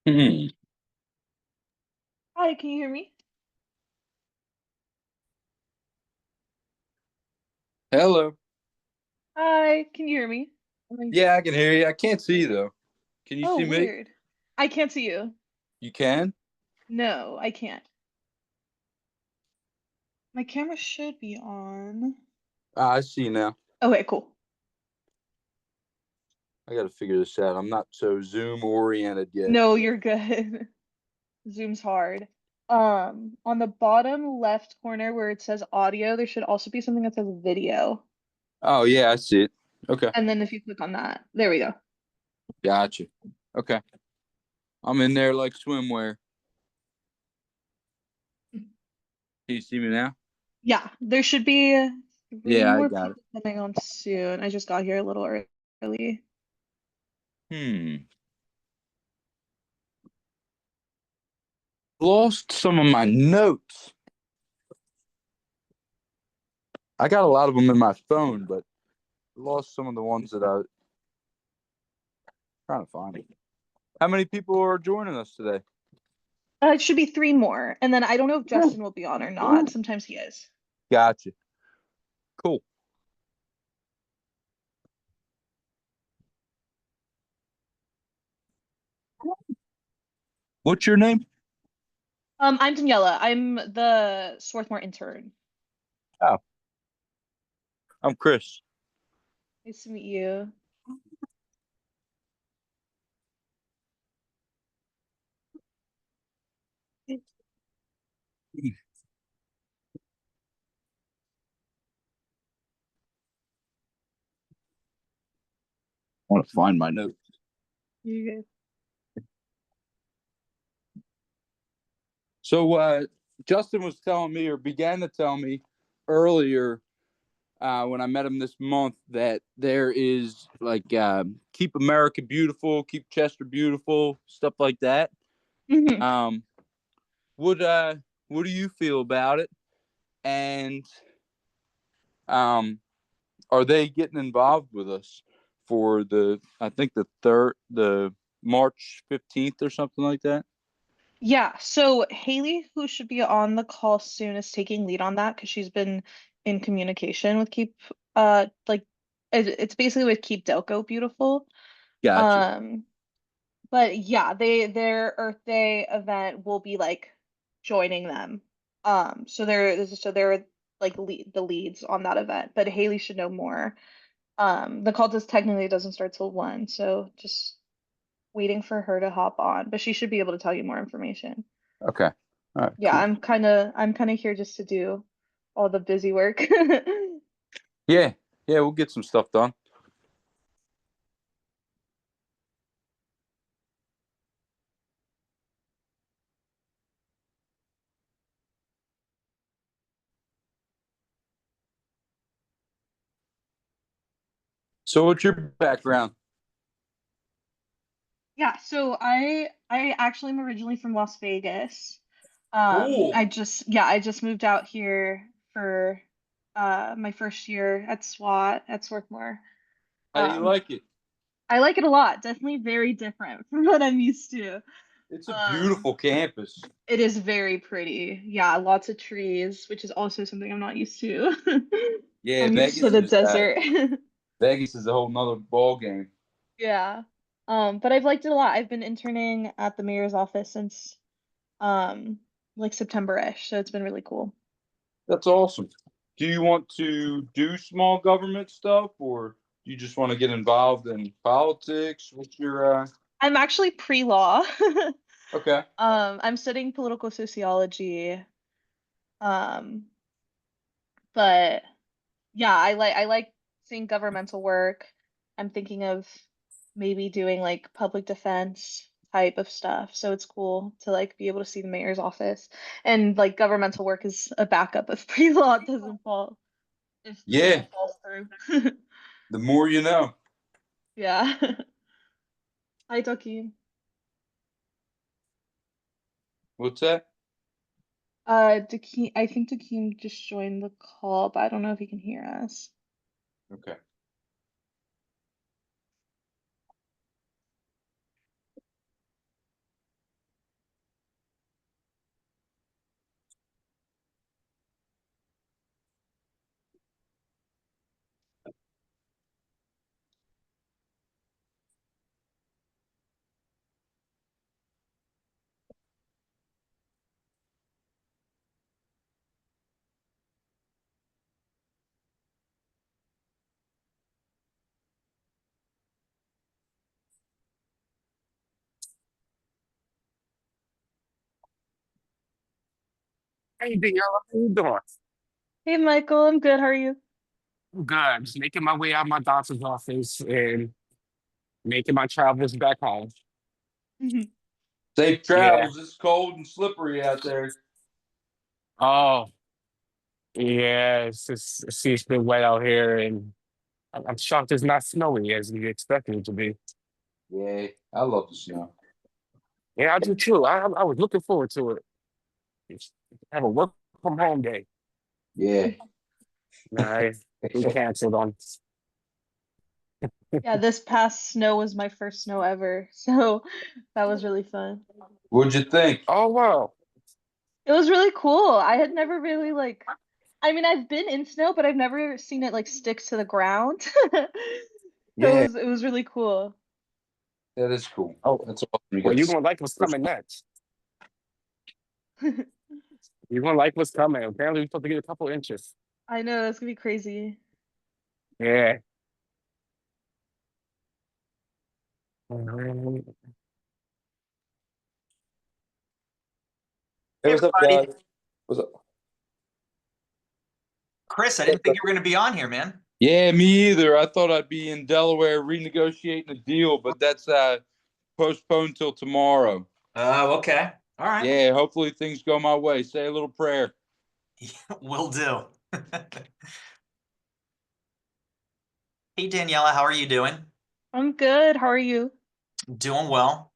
Hmm. Hi, can you hear me? Hello. Hi, can you hear me? Yeah, I can hear you. I can't see you though. Can you Oh, see me? weird. I can't see you. You can? No, I can't. My camera should be on. Ah, I see you now. Okay, cool. I got to figure this out. I'm not so Zoom oriented yet. No, you're good. Zoom's hard. On the bottom left corner where it says audio, there should also be something that says video. Oh, yeah, I see it. Okay. And then if you click on that, there we go. Gotcha. Okay. I'm in there like swimwear. Can you see me now? Yeah, there should be three Yeah, I more got it. people coming on soon. I just got here a little early. Hmm. Lost some of my notes. I got a lot of them in my phone, but lost some of the ones that I was trying to find. How many people are joining us today? It should be three more. And then I don't know if Justin will be on or not. Sometimes he is. Gotcha. Cool. What's your name? I'm Daniela. I'm the Swarthmore intern. Oh, I'm Chris. Nice to meet you. Want to find my notes. You good? So Justin was telling me, or began to tell me earlier when I met him this month, that there is like keep America beautiful, keep Chester beautiful, stuff like that. Hmm. Um, what do you feel about it? And um, are they getting involved with us for the I think the March 15th or something like that? Yeah, so Haley, who should be on the call soon, is taking lead on that because she's been in communication with Keep like it's basically with Keep Delco Beautiful. Gotcha. Um, but yeah, their Earth Day event will be like joining them. So they're like the leads on that event, but Haley should know more. The call just technically doesn't start till 1, so just waiting for her to hop on, but she should be able to tell you more information. Okay. All right. Yeah, Cool. I'm kind of here just to do all the busy work. Yeah. Yeah. We'll get some stuff done. So, what's your background? Yeah, so I actually am originally from Las Vegas. Cool. I just moved out here for my first year at SWAT at Swarthmore. How do you Um, like it? I like it a lot. Definitely very different from what I'm used to. It's a Um, beautiful campus. it is very pretty. Yeah, lots of trees, which is also something I'm not used to. Yeah, I'm used to the desert. Vegas is a whole nother ball game. Yeah. But I've liked it a lot. I've been interning at the mayor's office since um like September-ish, so it's been really cool. That's awesome. Do you want to do small government stuff, or do you just want to get involved in politics? What's your I'm actually pre-law. Okay. I'm studying political sociology. Um, but yeah, I like seeing governmental work. I'm thinking of maybe doing like public defense type of stuff. So it's cool to like be able to see the mayor's office. And like governmental work is a backup if pre-law doesn't fall, if Yeah, pre-law falls through. the more you know. Yeah. Hi, Doki. What's that? I think Dakeem just joined the call, but I don't know if he can hear us. Okay. Hey, Danielle, how you doing? Hey Michael, I'm good. How are you? I'm good. Just making my way out my doctor's office and making my travels back home. Safe Yeah. travels. It's cold and slippery out there. Oh, yeah. It's been wet out here, and I'm shocked it's not snowy as we expected it to be. Yeah, I love the snow. Yeah, I do too. I was looking forward to it. Just have a work from home day. Yeah. Nah, we canceled on. Yeah, this past snow was my first snow ever, so that was really fun. What'd you think? Oh wow. It was really cool. I had never really I mean, I've been in snow, but I've never seen it like stick to the ground. So Yeah, it was really cool. that is cool. Oh, That's awesome. You well, got you're to gonna like what's first. coming next. You're gonna like what's coming. Apparently, we're supposed to get a couple inches. I know that's gonna be crazy. Yeah. Hey, Hey, what's up, everybody. guys? What's up? Chris, I What's didn't up, think you Dustin? were going to be on here, man. Yeah, me either. I thought I'd be in Delaware renegotiating a deal, but that's postponed till tomorrow. Oh, okay. All right. Yeah, hopefully things go my way. Say a little prayer. Will do. Hey, Daniela, how are you doing? I'm good. How are you? Doing well.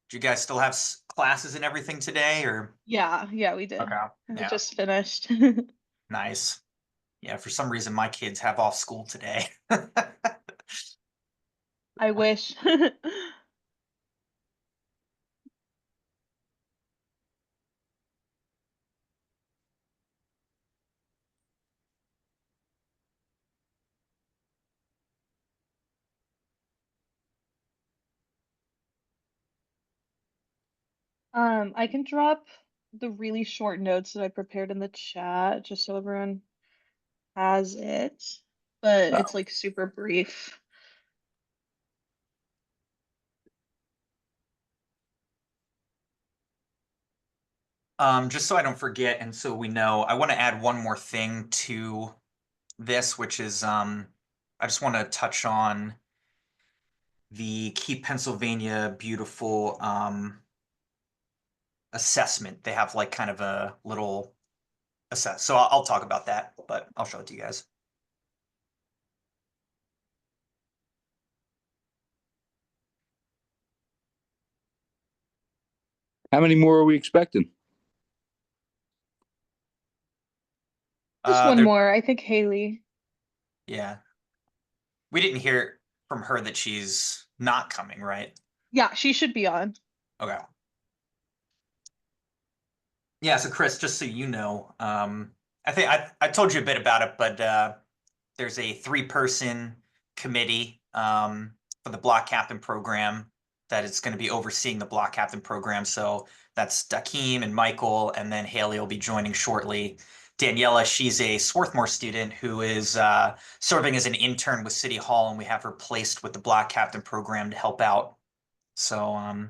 Do you guys still have classes and everything today, or? Yeah, we did. Okay. I Yeah. just finished. Nice. Yeah, for some reason, my kids have off school today. I wish. I can drop the really short notes that I prepared in the chat just so everyone has it, but it's Oh. like super brief. Just so I don't forget, and so we know, I want to add one more thing to this, which is I just want to touch on the Keep Pennsylvania Beautiful assessment. They have like kind of a little assess. So I'll talk about that, but I'll show it to you guys. How many more are we expecting? Just one There, more. I think Haley. yeah, we didn't hear from her that she's not coming, right? Yeah, she should be on. Okay. Yeah, so Chris, just so you know, I think I told you a bit about it, but there's a three-person committee for the block captain program that is going to be overseeing the block captain program. So that's Dakeem and Michael, and then Haley will be joining shortly. Daniela, she's a Swarthmore student who is serving as an intern with City Hall, and we have her placed with the block captain program to help out. So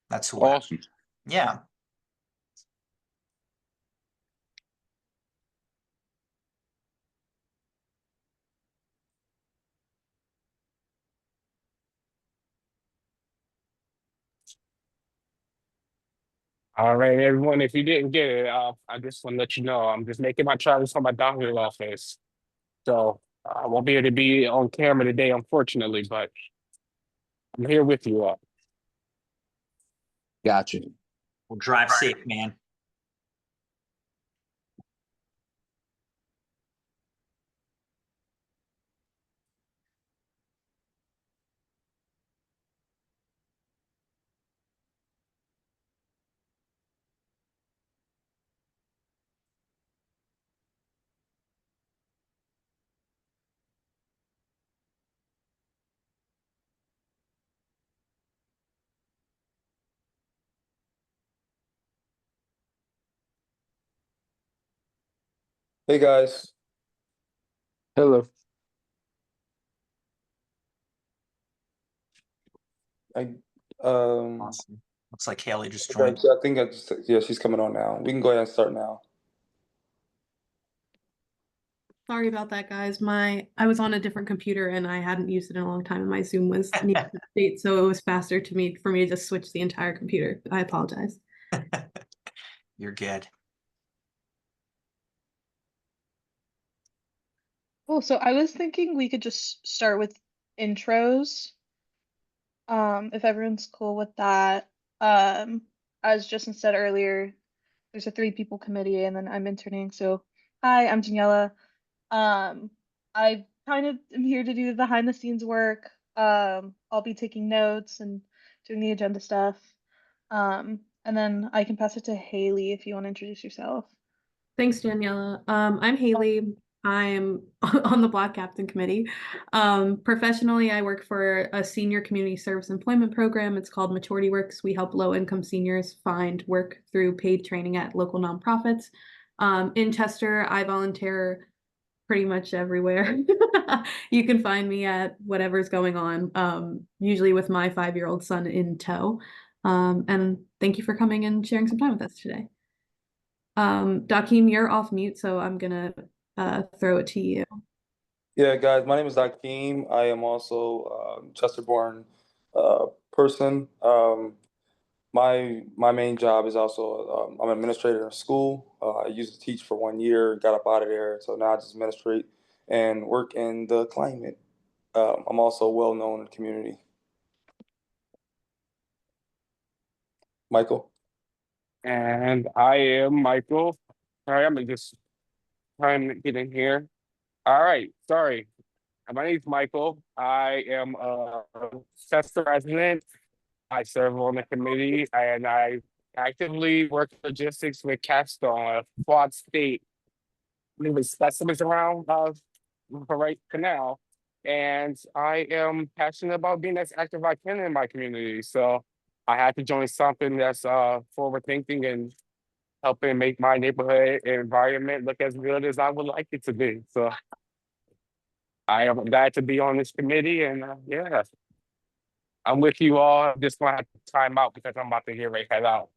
that's who we'll have. Awesome. Yeah. All right, everyone. If you didn't get it, I just want to let you know I'm just making my travels from my doctor's office. So I won't be able to be on camera today, unfortunately, but I'm here with you all. Gotcha. We'll drive safe, man. Hey, guys. Hello. I um Awesome. Looks like Haley just Okay, joined. so I think yeah, she's coming on now. We can go ahead and start now. Sorry about that, guys. I was on a different computer and I hadn't used it in a long time, and my Zoom was needing to update, so it was faster for me to just switch the entire computer. I apologize. You're good. Cool. So I was thinking we could just start with intros. If everyone's cool with that. As Justin said earlier, there's a 3-people committee and then I'm interning. So hi, I'm Daniela. I kind of am here to do the behind the scenes work. I'll be taking notes and doing the agenda stuff. And then I can pass it to Haley if you want to introduce yourself. Thanks, Daniela. I'm Haley. I'm on the Block Captain Committee. Professionally, I work for a senior community service employment program. It's called Maturity Works. We help low-income seniors find work through paid training at local nonprofits. In Chester, I volunteer pretty much everywhere. You can find me at whatever's going on, usually with my 5-year-old son in tow. And thank you for coming and sharing some time with us today. Dakeem, you're off mute, so I'm gonna throw it to you. Yeah, guys, my name is Dakeem. I am also Chester-born person. My main job is also I'm an administrator in school. I used to teach for 1 year, got up out of there, so now I just administrate and work in the climate. I'm also well known in the community. Michael. And I am Michael. All right, I'm just trying to get in here. All right, sorry. My name is Michael. I am a Chester resident. I serve on the committee and I actively work logistics with Capstone, Quad State, moving specimens around right canal. And I am passionate about being as active as I can in my community. So I had to join something that's forward thinking and helping make my neighborhood and environment look as good as I would like it to be. So I am glad to be on this committee, and yeah, I'm with you all. Just gonna have to time out because I'm about to get ready to head out.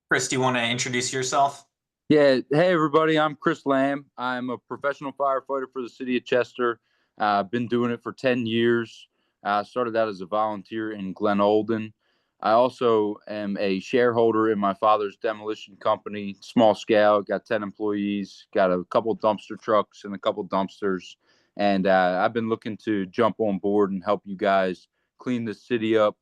Chris, do you want to introduce yourself? Yeah. Hey, everybody. I'm Chris Lamb. I'm a professional firefighter for the city of Chester. I've been doing it for 10 years. I started out as a volunteer in Glen Olden. I also am a shareholder in my father's demolition company, small scale, got 10 employees, got a couple dumpster trucks and a couple dumpsters. And I've been looking to jump on board and help you guys clean the city up.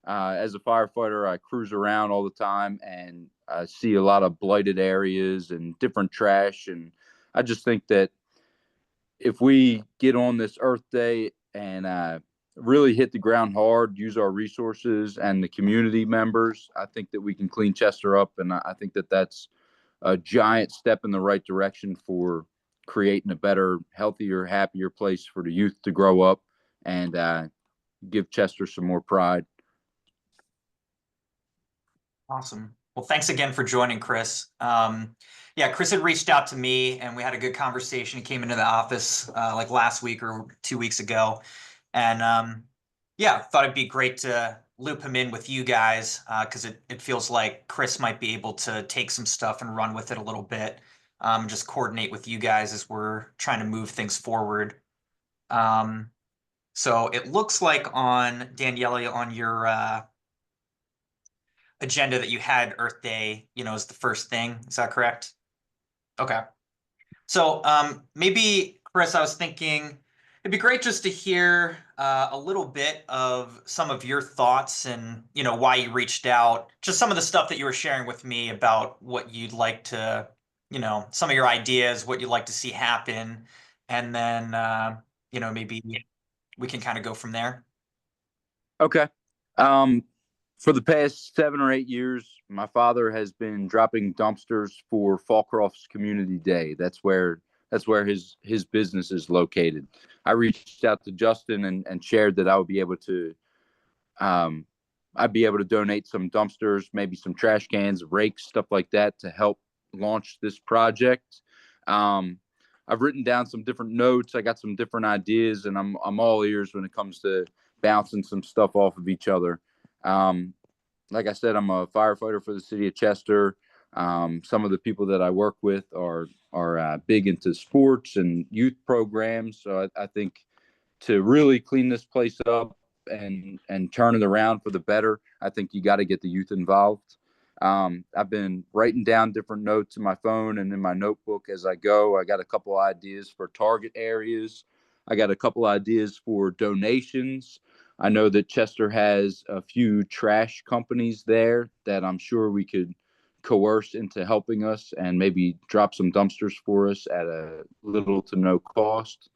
As a firefighter, I cruise around all the time and I see a lot of blighted areas and different trash. And I just think that if we get on this Earth Day and really hit the ground hard, use our resources and the community members, I think that we can clean Chester up. And I think that that's a giant step in the right direction for creating a better, healthier, happier place for the youth to grow up and give Chester some more pride. Awesome. Well, thanks again for joining, Chris. Yeah, Chris had reached out to me and we had a good conversation. He came into the office like last week or 2 weeks ago. And yeah, thought it'd be great to loop him in with you guys because it feels like Chris might be able to take some stuff and run with it a little bit. Just coordinate with you guys as we're trying to move things forward. So it looks like on Daniela, on your agenda that you had Earth Day, is the first thing. Is that correct? Okay. So maybe, Chris, I was thinking it'd be great just to hear a little bit of some of your thoughts and, why you reached out, just some of the stuff that you were sharing with me about what you'd like to, some of your ideas, what you'd like to see happen. And then, maybe we can kind of go from there. Okay. For the past 7 or 8 years, my father has been dropping dumpsters for Fallcroft's Community Day. That's where his business is located. I reached out to Justin and shared that I would be able to, I'd be able to donate some dumpsters, maybe some trash cans, rakes, stuff like that to help launch this project. I I've written down some different notes. I got some different ideas, and I'm all ears when it comes to bouncing some stuff off of each other. Like I said, I'm a firefighter for the city of Chester. Some of the people that I work with are big into sports and youth programs. So I think to really clean this place up and turn it around for the better, I think you got to get the youth involved. I've been writing down different notes in my phone and in my notebook as I go. I got a couple ideas for target areas. I got a couple ideas for donations. I know that Chester has a few trash companies there that I'm sure we could coerce into helping us and maybe drop some dumpsters for us at a little to no cost.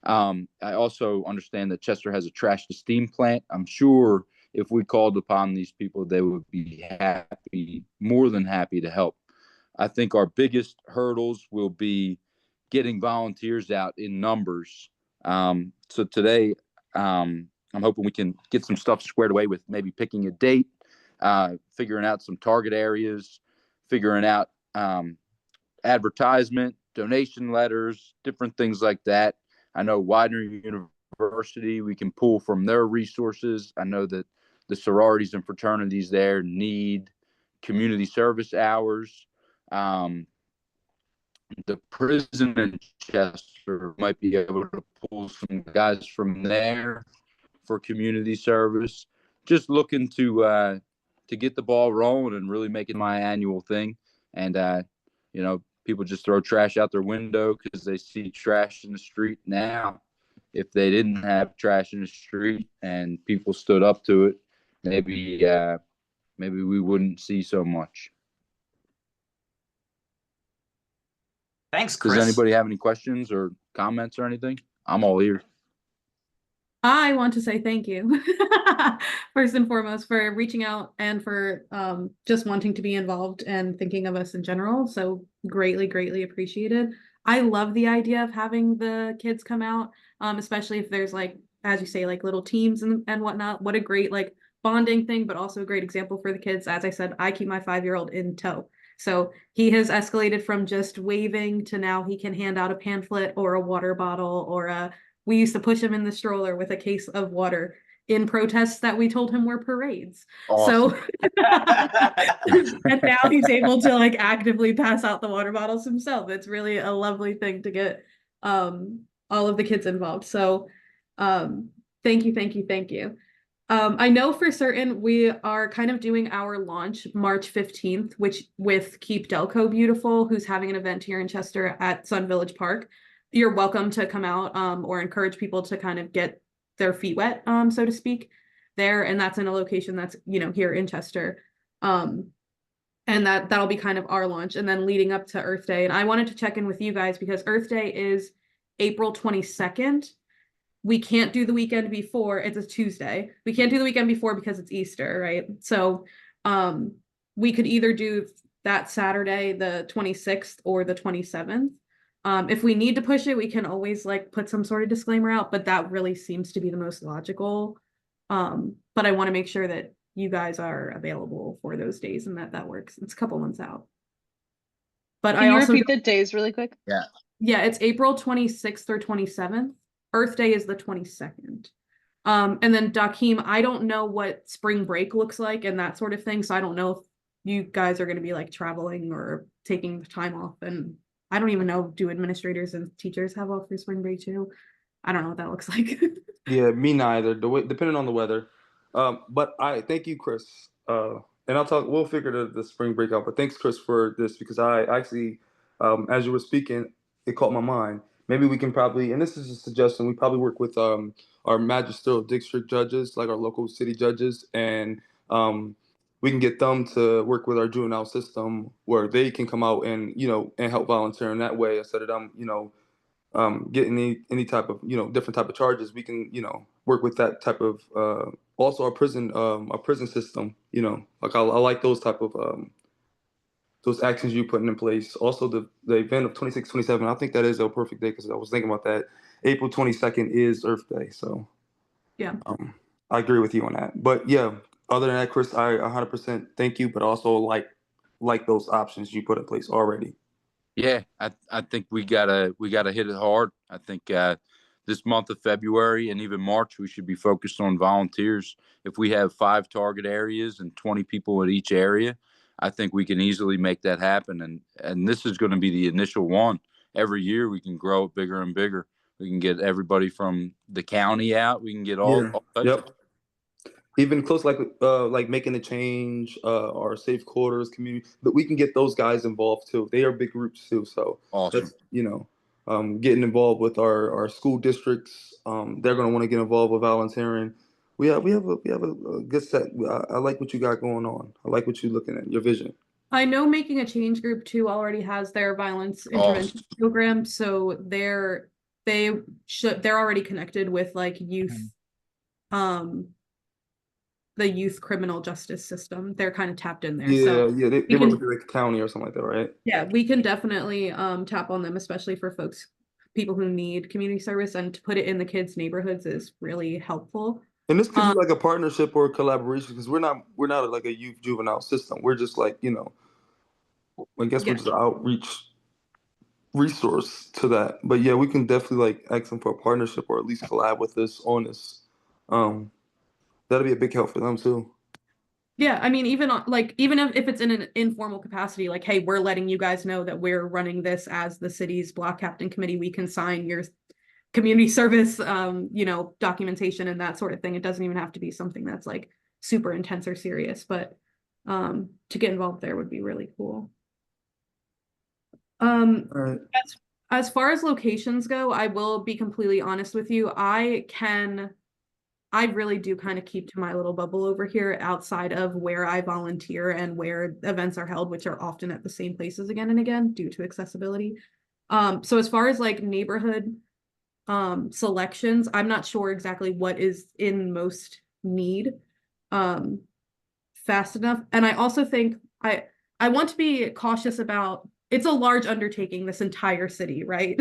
I also understand that Chester has a trash to steam plant. I'm sure if we called upon these people, they would be happy, more than happy to help. I think our biggest hurdles will be getting volunteers out in numbers. So today, I'm hoping we can get some stuff squared away with maybe picking a date, figuring out some target areas, figuring out advertisement, donation letters, different things like that. I know Widener University, we can pull from their resources. I know that the sororities and fraternities there need community service hours. The prison in Chester might be able to pull some guys from there for community service. Just looking to get the ball rolling and really make it my annual thing. And people just throw trash out their window because they see trash in the street now. If they didn't have trash in the street and people stood up to it, maybe we wouldn't see so much. Thanks, Chris. Does anybody have any questions or comments or anything? I'm all ears. I want to say thank you, first and foremost, for reaching out and for just wanting to be involved and thinking of us in general. So greatly, greatly appreciated. I love the idea of having the kids come out, especially if there's like, as you say, like little teams and whatnot. What a great like bonding thing, but also a great example for the kids. As I said, I keep my 5-year-old in tow. So he has escalated from just waving to now he can hand out a pamphlet or a water bottle or we used to push him in the stroller with a case of water in protests that we told him were parades. Awesome. So and now he's able to like actively pass out the water bottles himself. It's really a lovely thing to get all of the kids involved. So thank you. I know for certain we are kind of doing our launch March 15th, which with Keep Delco Beautiful, who's having an event here in Chester at Sun Village Park. You're welcome to come out or encourage people to kind of get their feet wet, so to speak, there. And that's in a location that's, here in Chester. And that'll be kind of our launch. And then leading up to Earth Day. And I wanted to check in with you guys because Earth Day is April 22nd. We can't do the weekend before. It's a Tuesday. We can't do the weekend before because it's Easter, right? So we could either do that Saturday, the 26th or the 27th. If we need to push it, we can always like put some sort of disclaimer out, but that really seems to be the most logical. But I want to make sure that you guys are available for those days and that works. It's a couple months out. But Can you repeat the days really quick? Yeah, it's April 26th or 27th. Earth Day is the 22nd. And then Dakeem, I don't know what spring break looks like and that sort of thing. So I don't know if you guys are going to be like traveling or taking time off. And I don't even know, do administrators and teachers have off for spring break too? I don't know what that looks like. Yeah, me neither. Depending on the weather. But I thank you, Chris. And we'll figure the spring break out. But thanks, Chris, for this because I actually, as you were speaking, it caught my mind. Maybe we can probably, and this is a suggestion, we probably work with our magisterial district judges, like our local city judges, and we can get them to work with our juvenile system where they can come out and and help volunteer in that way instead of them getting any type of different type of charges. We can work with that type of also our prison system. Like I like those type of those actions you're putting in place. Also the event of 26, 27. I think that is a perfect day because I was thinking about that. April 22nd is Earth Day, so yeah. I agree with you on that. But yeah, other than that, Chris, I 100% thank you, but also like those options you put in place already. Yeah, I think we gotta hit it hard. I think this month of February and even March we should be focused on volunteers. If we have 5 target areas and 20 people in each area, I think we can easily make that happen. And this is going to be the initial one. Every year we can grow it bigger and bigger. We can get everybody from the county out. We can get all types Yep. of Even close, like making a change, or safe quarters community, but we can get those guys involved too. They are big groups too. So awesome. that's, getting involved with our school districts. They're going to want to get involved with volunteering. We have a good set. I like what you got going on. I like what you're looking at, your vision. I know Making a Change Group 2 already has their violence intervention program, so they're already connected with like youth, the youth criminal justice system. They're kind of tapped in there. So They work with the county or something like that, right? yeah, we can definitely tap on them, especially for people who need community service, and to put it in the kids' neighborhoods is really helpful. And this could be like a partnership or a collaboration, because we're not like a youth juvenile system. We're just like, I guess we're just an outreach resource to that. But yeah, we can definitely like ask them for a partnership or at least collab with us on this. That'll be a big help for them too. Yeah, I mean, even if it's in an informal capacity, like, hey, we're letting you guys know that we're running this as the city's block captain committee, we can sign your community service, documentation and that sort of thing. It doesn't even have to be something that's like super intense or serious, but to get involved there would be really cool. All right. As far as locations go, I will be completely honest with you. I really do kind of keep to my little bubble over here outside of where I volunteer and where events are held, which are often at the same places again and again due to accessibility. So as far as like neighborhood selections, I'm not sure exactly what is in most need fast enough. And I also think I want to be cautious about, it's a large undertaking, this entire city, right?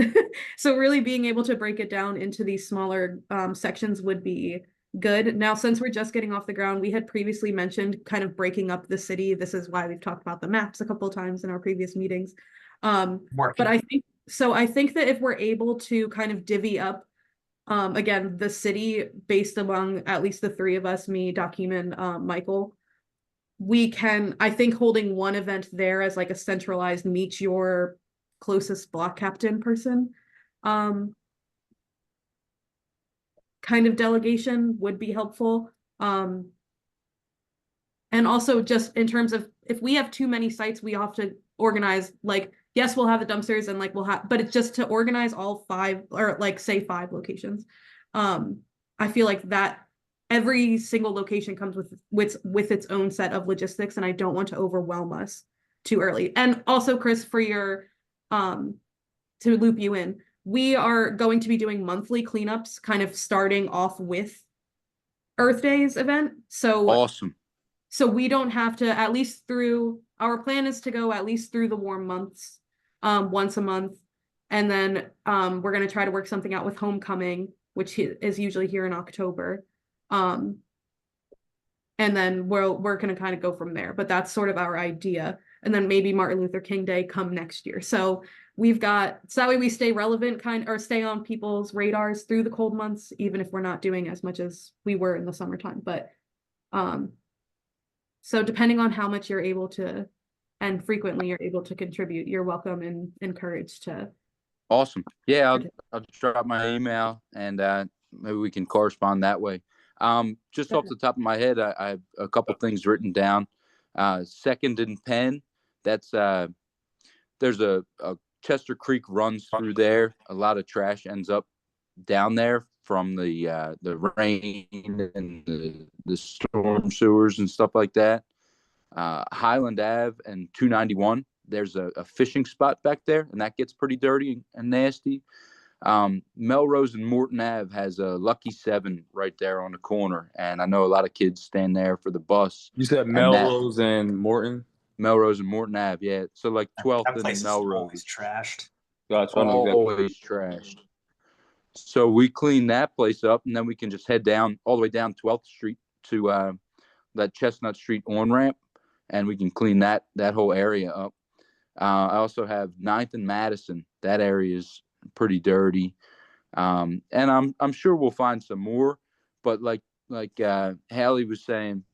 So really being able to break it down into these smaller sections would be good. Now, since we're just getting off the ground, we had previously mentioned kind of breaking up the city. This is why we've talked about the maps a couple of times in our previous meetings. But I think that if we're able to kind of divvy up, again, the city based among at least the 3 of us, me, Dakim, and Michael, we can, I think holding one event there as like a centralized meet your closest block captain person kind of delegation would be helpful. And also just in terms of if we have too many sites, we have to organize, like, yes, we'll have the dumpsters and like but it's just to organize all 5 or like say 5 locations. I feel like that every single location comes with its own set of logistics, and I don't want to overwhelm us too early. And also, Chris, for your to loop you in, we are going to be doing monthly cleanups, kind of starting off with Earth Day's event. So awesome. So we don't have to, at least through, our plan is to go at least through the warm months, once a month. And then we're going to try to work something out with Homecoming, which is usually here in October. And then we're going to kind of go from there, but that's sort of our idea. And then maybe Martin Luther King Day come next year. So we've got, so that way we stay relevant or stay on people's radars through the cold months, even if we're not doing as much as we were in the summertime. But so depending on how much you're able to, and frequently you're able to contribute, you're welcome and encouraged to. Awesome. Yeah, I'll drop my email and maybe we can correspond that way. Just off the top of my head, I have a couple things written down. Second and Penn, that's there's a Chester Creek runs through there. A lot of trash ends up down there from the rain and the storm sewers and stuff like that. Highland Ave and 291, there's a fishing spot back there, and that gets pretty dirty and nasty. Melrose and Morton Ave has a Lucky 7 right there on the corner, and I know a lot of kids stand there for the bus. You said Melrose and Morton? Melrose and Morton Ave, yeah. So like 12th that place and Melrose. Always trashed. Gotcha. Always trashed. So we clean that place up, and then we can just head down all the way down 12th Street to that Chestnut Street on-ramp, and we can clean that whole area up. I also have 9th and Madison. That area is pretty dirty. And I'm sure we'll find some more, but like Hallie was saying,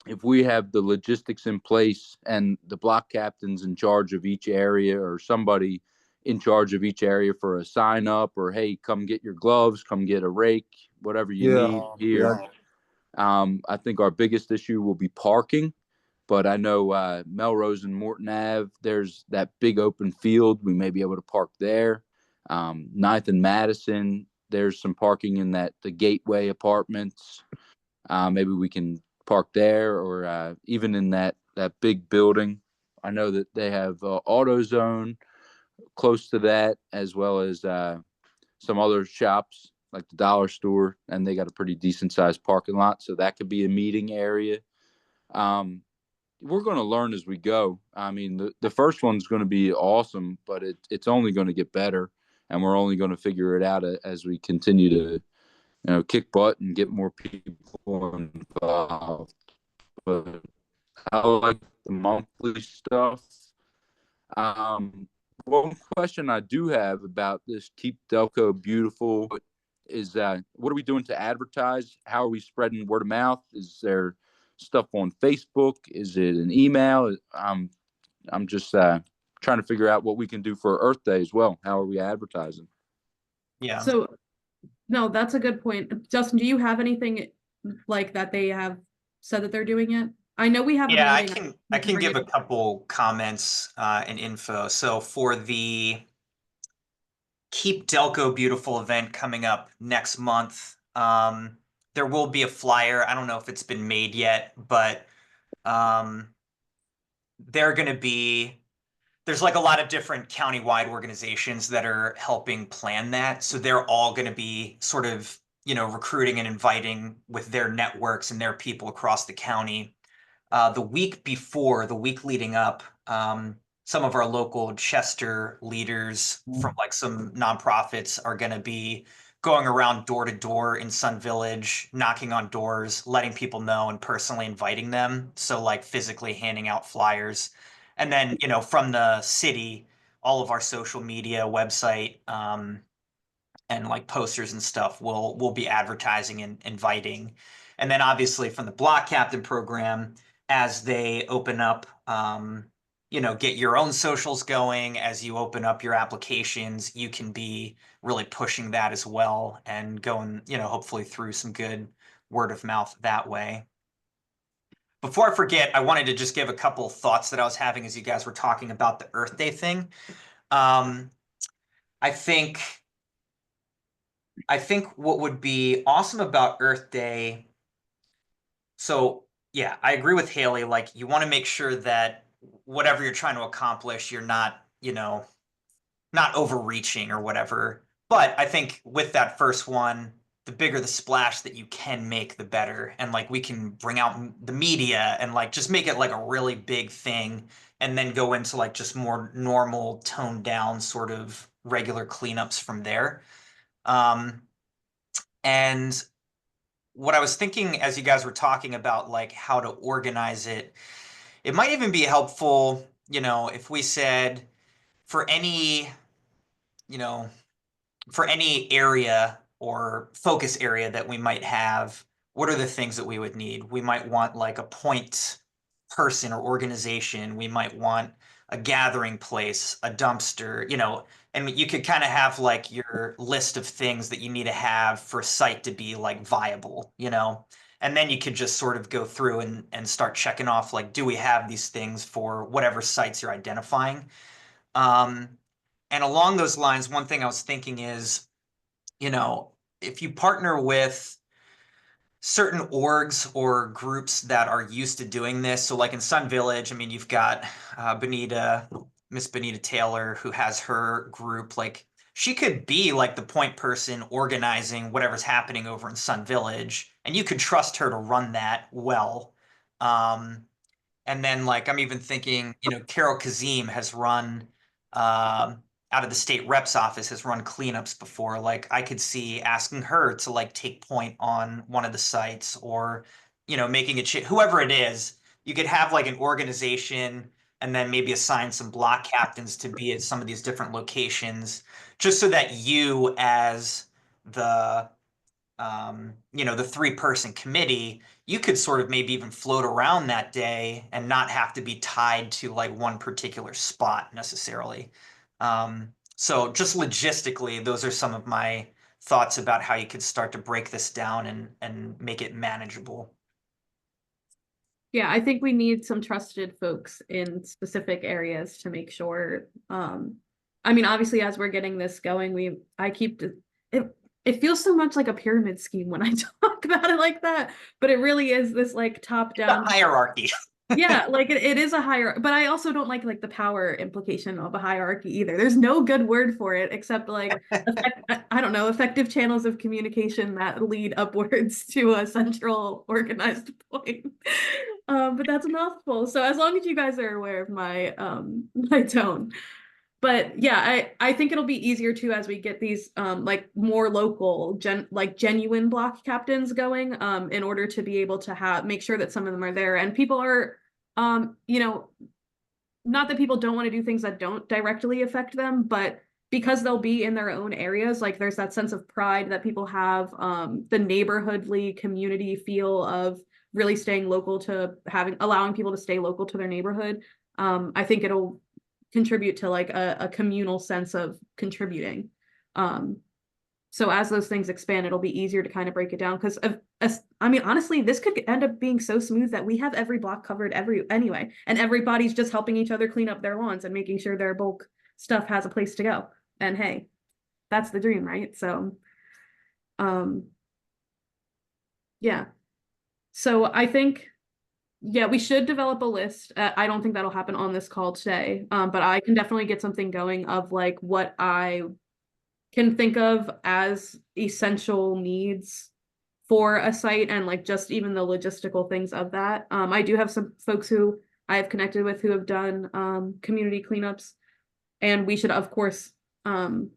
if we have the logistics in place and the block captains in charge of each area, or somebody in charge of each area for a sign up, or hey, come get your gloves, come get a rake, whatever you need here. I think our biggest issue will be parking, but I know Melrose and Morton Ave, there's that big open field. We may be able to park there. 9th and Madison, there's some parking in the Gateway Apartments. Maybe we can park there, or even in that big building. I know that they have AutoZone close to that, as well as some other shops like the Dollar Store, and they got a pretty decent sized parking lot, so that could be a meeting area. We're going to learn as we go. I mean, the first one's going to be awesome, but it's only going to get better, and we're only going to figure it out as we continue to kick butt and get more people involved. But I like the monthly stuff. One question I do have about this Keep Delco Beautiful is what are we doing to advertise? How are we spreading word of mouth? Is there stuff on Facebook? Is it an email? I'm just trying to figure out what we can do for Earth Day as well. How are we advertising? Yeah. So, no, that's a good point. Justin, do you have anything like that they have said that they're doing it? I know we have. Yeah, a meeting. I can bring give it a couple comments and info. So for the Keep Delco Beautiful event coming up next month, there will be a flyer. I don't know if it's been made yet, but they're going to be, there's like a lot of different countywide organizations that are helping plan that. So they're all going to be sort of, recruiting and inviting with their networks and their people across the county. The week before, the week leading up, some of our local Chester leaders from like some nonprofits are going to be going around door to door in Sun Village, knocking on doors, letting people know and personally inviting them. So like physically handing out flyers. And then, from the city, all of our social media, website, and like posters and stuff will be advertising and inviting. And then obviously from the block captain program, as they open up, get your own socials going. As you open up your applications, you can be really pushing that as well and going, hopefully through some good word of mouth that way. Before I forget, I wanted to just give a couple thoughts that I was having as you guys were talking about the Earth Day thing. I think what would be awesome about Earth Day. So yeah, I agree with Haley. Like you want to make sure that whatever you're trying to accomplish, you're not, not overreaching or whatever. But I think with that first one, the bigger the splash that you can make, the better. And like we can bring out the media and like just make it like a really big thing, and then go into like just more normal, toned down sort of regular cleanups from there. And what I was thinking as you guys were talking about like how to organize it, it might even be helpful, if we said for any, for any area or focus area that we might have, what are the things that we would need? We might want like a point person or organization. We might want a gathering place, a dumpster, and you could kind of have like your list of things that you need to have for a site to be like viable, and then you could just sort of go through and start checking off like, do we have these things for whatever sites you're identifying? And along those lines, one thing I was thinking is, if you partner with certain orgs or groups that are used to doing this. So like in Sun Village, I mean, you've got Miss Benita Taylor, who has her group. Like she could be like the point person organizing whatever's happening over in Sun Village, and you could trust her to run that well. And then like I'm even thinking, Carol Kazim has run out of the state rep's office, has run cleanups before. Like I could see asking her to like take point on one of the sites, or making whoever it is, you could have like an organization, and and then maybe assign some block captains to be at some of these different locations, just so that you, as the the 3-person committee, you could sort of maybe even float around that day and not have to be tied to like one particular spot necessarily. So just logistically, those are some of my thoughts about how you could start to break this down and make it manageable. Yeah, I think we need some trusted folks in specific areas to make sure. I mean, obviously, as we're getting this going, it feels so much like a pyramid scheme when I talk about it like that, but it really is this like top-down The hierarchy. Yeah, like it is a hierarchy, but I also don't like the power implication of a hierarchy either. There's no good word for it except like I don't know, effective channels of communication that lead upwards to a central organized point. But that's a mouthful. So as long as you guys are aware of my my tone. But yeah, I think it'll be easier too as we get these like more local genuine block captains going in order to be able to make sure that some of them are there, and people are not that people don't want to do things that don't directly affect them, but because they'll be in their own areas, like there's that sense of pride that people have, the neighborhoodly community feel of really staying local to allowing people to stay local to their neighborhood. I think it'll contribute to like a communal sense of contributing. So as those things expand, it'll be easier to kind of break it down, because I mean, honestly, this could end up being so smooth that we have every block covered anyway, and everybody's just helping each other clean up their lawns and making sure their bulk stuff has a place to go. And hey, that's the dream, right? So yeah. So I think, yeah, we should develop a list. I don't think that'll happen on this call today, but I can definitely get something going of like what I can think of as essential needs for a site, and like just even the logistical things of that. I do have some folks who I have connected with who have done community cleanups, and we should of course bring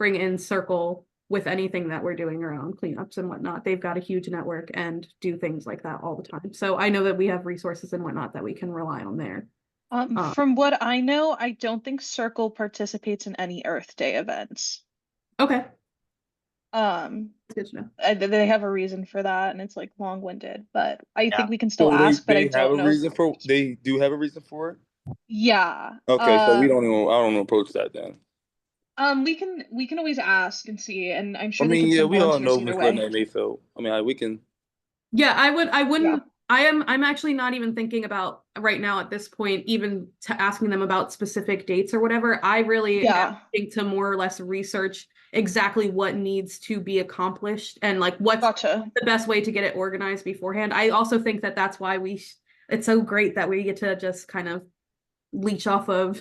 in Circle with anything that we're doing around cleanups and whatnot. They've got a huge network and do things like that all the time. So I know that we have resources and whatnot that we can rely on there. From what I know, I don't think Circle participates in any Earth Day events. Okay. Good to know. They have a reason for that, and it's like long-winded, but I think we can So still ask, but I they have don't a know. reason for. They do have a reason for it. Yeah. Okay, so we don't even. I don't approach that then. We can always ask and see, and I'm sure I they mean, can yeah, send we all volunteers know either Miss way. Lynette Mayfield. I mean, we can. Yeah, I wouldn't. I'm actually not even thinking about right now at this point, even to asking them about specific dates or whatever. I really think to more or less research exactly what needs to be accomplished and like what's the best way to get it organized beforehand. I also think that that's why it's so great that we get to just kind of leech off of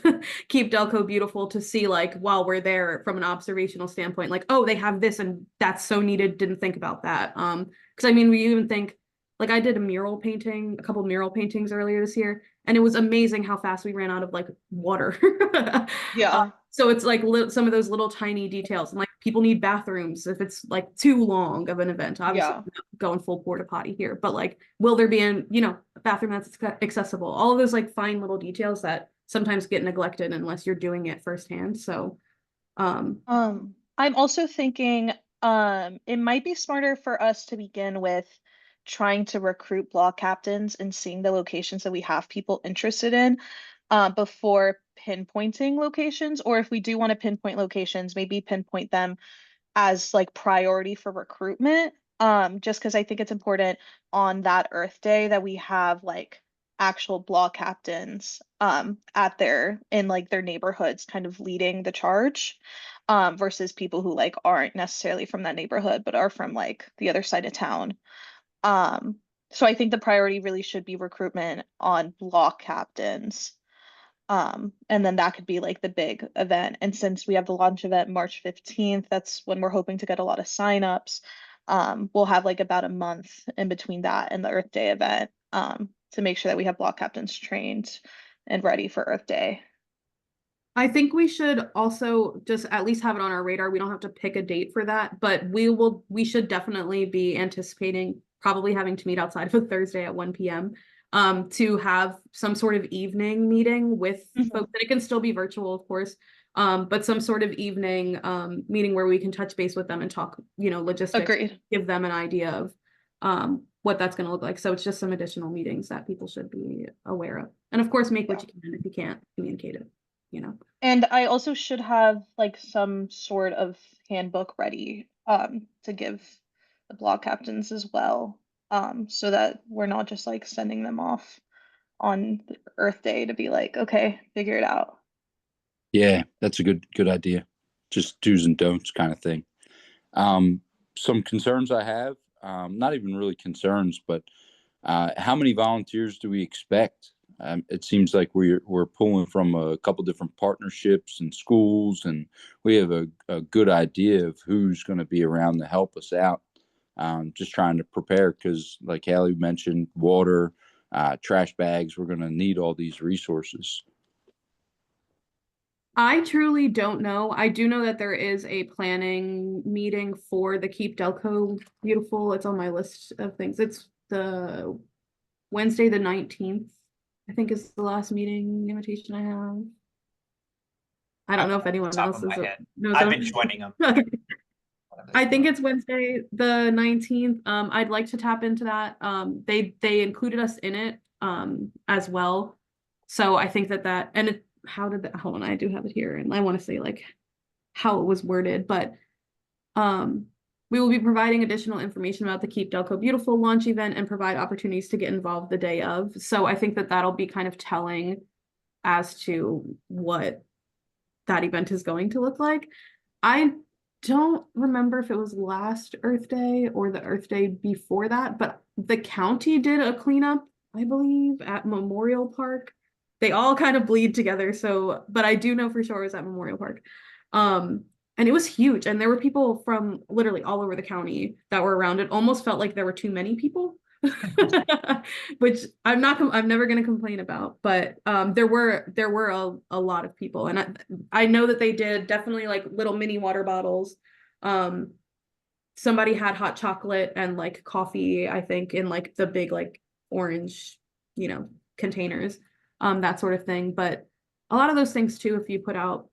Keep Delco Beautiful to see like while we're there from an observational standpoint, like, oh, they have this and that's so needed. Didn't think about that. Because I mean, we even think, like I did a couple mural paintings earlier this year, and it was amazing how fast we ran out of like water. Yeah. So it's like some of those little tiny details, and like people need bathrooms if it's like too long of an event. Obviously, I'm not going full porta potty here, but like, will there be a bathroom that's accessible? All of those like fine little details that sometimes get neglected unless you're doing it firsthand. So, I'm also thinking, it might be smarter for us to begin with trying to recruit block captains and seeing the locations that we have people interested in, before pinpointing locations, or if we do want to pinpoint locations, maybe pinpoint them as like priority for recruitment. Just because I think it's important on that Earth Day that we have like actual block captains in like their neighborhoods kind of leading the charge, versus people who like aren't necessarily from that neighborhood but are from like the other side of town. So I think the priority really should be recruitment on block captains. And then that could be like the big event. And since we have the launch event March 15th, that's when we're hoping to get a lot of signups. We'll have like about a month in between that and the Earth Day event, to make sure that we have block captains trained and ready for Earth Day. I think we should also just at least have it on our radar. We don't have to pick a date for that, but we should definitely be anticipating probably having to meet outside of a Thursday at 1 p.m. to have some sort of evening meeting with Mhm. folks, and it can still be virtual, of course, but some sort of evening meeting where we can touch base with them and talk, logistics, Agreed. give them an idea of what that's going to look like. So it's just some additional meetings that people should be aware of. And of course, make what you can if you can't communicate it. And I also should have like some sort of handbook ready to give the block captains as well. So that we're not just like sending them off on Earth Day to be like, okay, figure it out. Yeah, that's a good idea. Just do's and don'ts kind of thing. Some concerns I have, not even really concerns, but how many volunteers do we expect? It seems like we're pulling from a couple different partnerships and schools, and we have a good idea of who's going to be around to help us out. Just trying to prepare because, like Hallie mentioned, water, trash bags, we're going to need all these resources. I truly don't know. I do know that there is a planning meeting for the Keep Delco Beautiful. It's on my list of things. It's the Wednesday the 19th, I think is the last meeting invitation I have. I don't know if anyone Top else of my is head. knows I've of been it. joining them. I think it's Wednesday the 19th. I'd like to tap into that. They included us in it as well. So I think that and it hold on, I do have it here and I want to say like how it was worded, but we will be providing additional information about the Keep Delco Beautiful launch event and provide opportunities to get involved the day of. So I think that that'll be kind of telling as to what that event is going to look like. I don't remember if it was last Earth Day or the Earth Day before that, but the county did a cleanup, I believe, at Memorial Park. They all kind of bleed together, so, but I do know for sure it was at Memorial Park. And it was huge, and there were people from literally all over the county that were around. It almost felt like there were too many people. Which I'm never going to complain about, but there were a lot of people, and I know that they did definitely like little mini water bottles. Somebody had hot chocolate and like coffee, I think, in like the big like orange, containers, that sort of thing. But a lot of those things too, if you put out